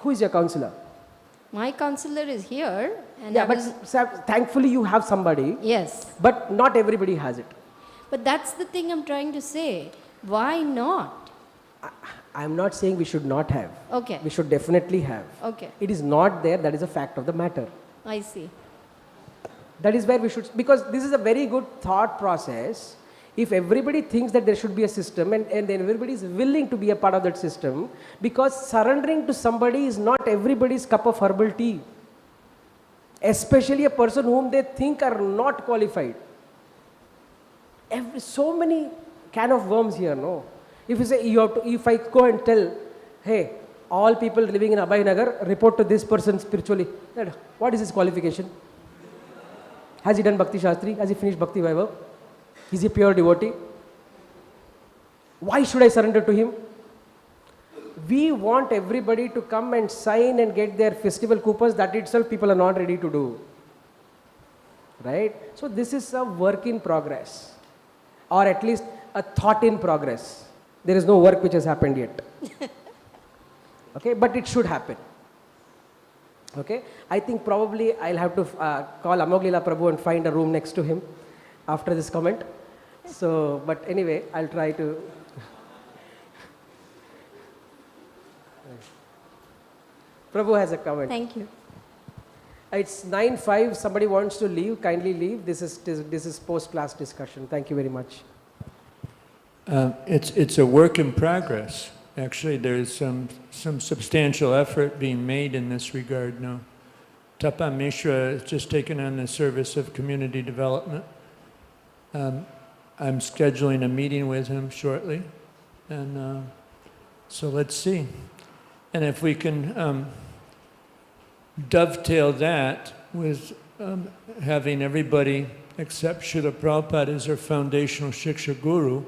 who is your counselor? My counselor is here. And Yeah, but thankfully you have somebody. Yes. But not everybody has it. But that's the thing I'm trying to say. Why not? I'm not saying we should not have. Okay. We should definitely have. Okay. It is not there, that is a fact of the matter. I see. That is where we should, because this is a very good thought process. If everybody thinks that there should be a system and then everybody is willing to be a part of that system, because surrendering to somebody is not everybody's cup of herbal tea. Especially a person whom they think are not qualified. So many can of worms here, no? If you say, if I go and tell, hey, all people living in Abhay Nagar, report to this person spiritually. What is his qualification? Has he done Bhakti Shastri? Has he finished Bhakti Vaibhav? Is he a pure devotee? Why should I surrender to him? We want everybody to come and sign and get their festival coupons. That itself people are not ready to do. Right? So this is a work in progress. Or at least a thought in progress. There is no work which has happened yet. Okay, but it should happen. Okay, I think probably I'll have to call Amoglila Prabhu and find a room next to him after this comment. So, but anyway, I'll try to. Prabhu has a comment. Thank you. It's 9:05. Somebody wants to leave. Kindly leave. This is post-class discussion. Thank you very much. It's a work in progress. Actually, there's some substantial effort being made in this regard now. Tapan Mishra has just taken on the service of community development. I'm scheduling a meeting with him shortly, and so let's see. And if we can dovetail that with having everybody except Srila Prabhupada as our foundational Shiksha Guru,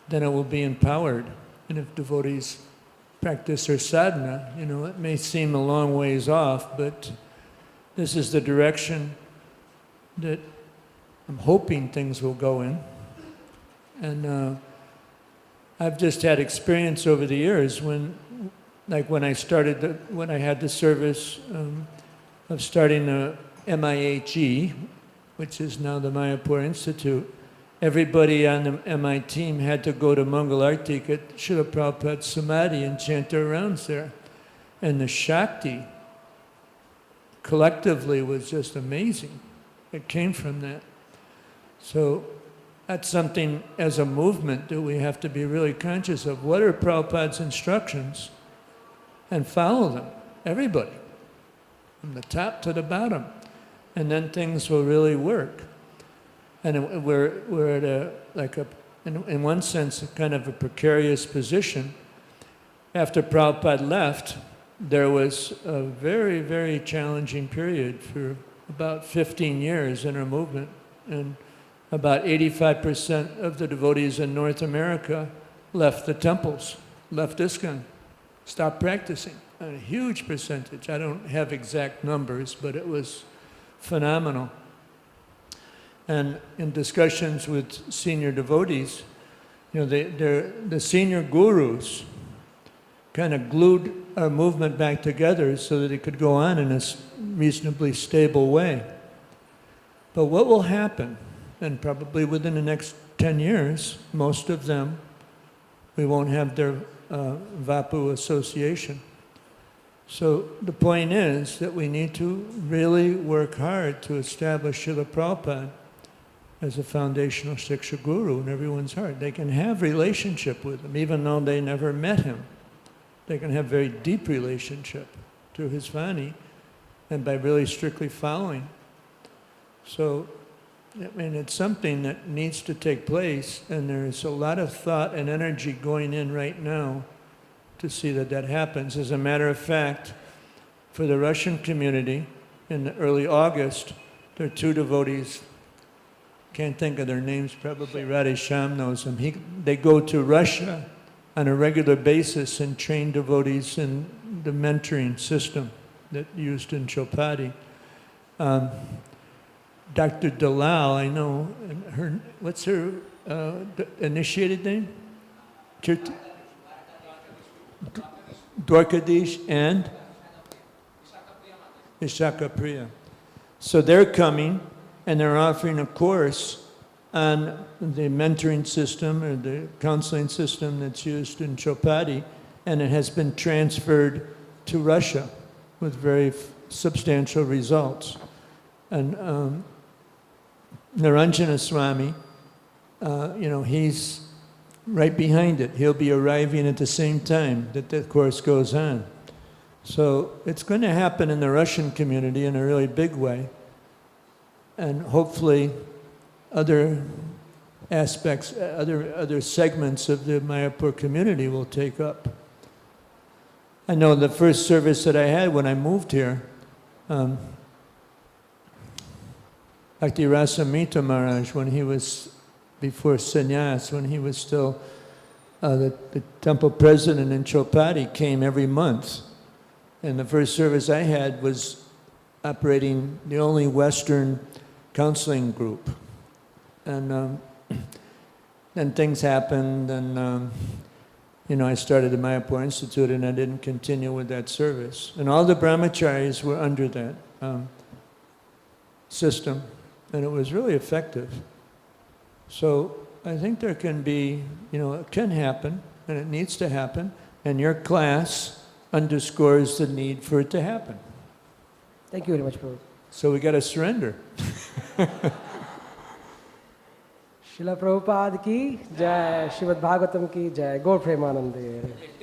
then it will be empowered. And if devotees practice their sadhana, you know, it may seem a long ways off, but this is the direction that I'm hoping things will go in. And I've just had experience over the years when, like when I had the service of starting the MIHE, which is now the Mayapur Institute, everybody on the MI team had to go to Mangalartik at Srila Prabhupada's Samadhi and chant their rounds there. And the Shakti collectively was just amazing. It came from that. So that's something as a movement that we have to be really conscious of. What are Prabhupada's instructions? And follow them, everybody, from the top to the bottom. And then things will really work. And we're at in one sense, a kind of a precarious position. After Prabhupada left, there was a very, very challenging period for about 15 years in our movement. And about 85% of the devotees in North America left the temples, left ISKCON, stopped practicing. A huge percentage. I don't have exact numbers, but it was phenomenal. And in discussions with senior devotees, you know, the senior gurus kind of glued our movement back together so that it could go on in a reasonably stable way. But what will happen, and probably within the next 10 years, most of them, we won't have their Vapu association. So the point is that we need to really work hard to establish Srila Prabhupada as a foundational Shiksha Guru in everyone's heart. They can have relationship with him, even though they never met him. They can have very deep relationship through his Vani and by really strictly following. So I mean, it's something that needs to take place, and there's a lot of thought and energy going in right now to see that that happens. As a matter of fact, for the Russian community, in early August, there are two devotees, can't think of their names, probably Shyam knows them. They go to Russia on a regular basis and train devotees in the mentoring system that used in Chopati. Dr. Dalal, I know, her, what's her initiated name? Dwarkadish and Ishakapriya. So they're coming and they're offering a course on the mentoring system or the counseling system that's used in Chopati, and it has been transferred to Russia with very substantial results. And Naranjana Swami, he's right behind it. He'll be arriving at the same time that the course goes on. So it's going to happen in the Russian community in a really big way. And hopefully other aspects, other segments of the Mayapur community will take up. I know the first service that I had when I moved here, Bhakti Rasamrita Maharaj, when he was before sannyas, when he was still the temple president in Chopati, came every month. And the first service I had was operating the only Western counseling group. And then things happened, and I started the Mayapur Institute, and I didn't continue with that service. And all the brahmacharis were under that system, and it was really effective. So I think there can be, it can happen, and it needs to happen, and your class underscores the need for it to happen. Thank you very much, Prabhu. So we got to surrender. Srila Prabhupada ki jai, Srimad Bhagavatam ki jai, Gaur Premanande.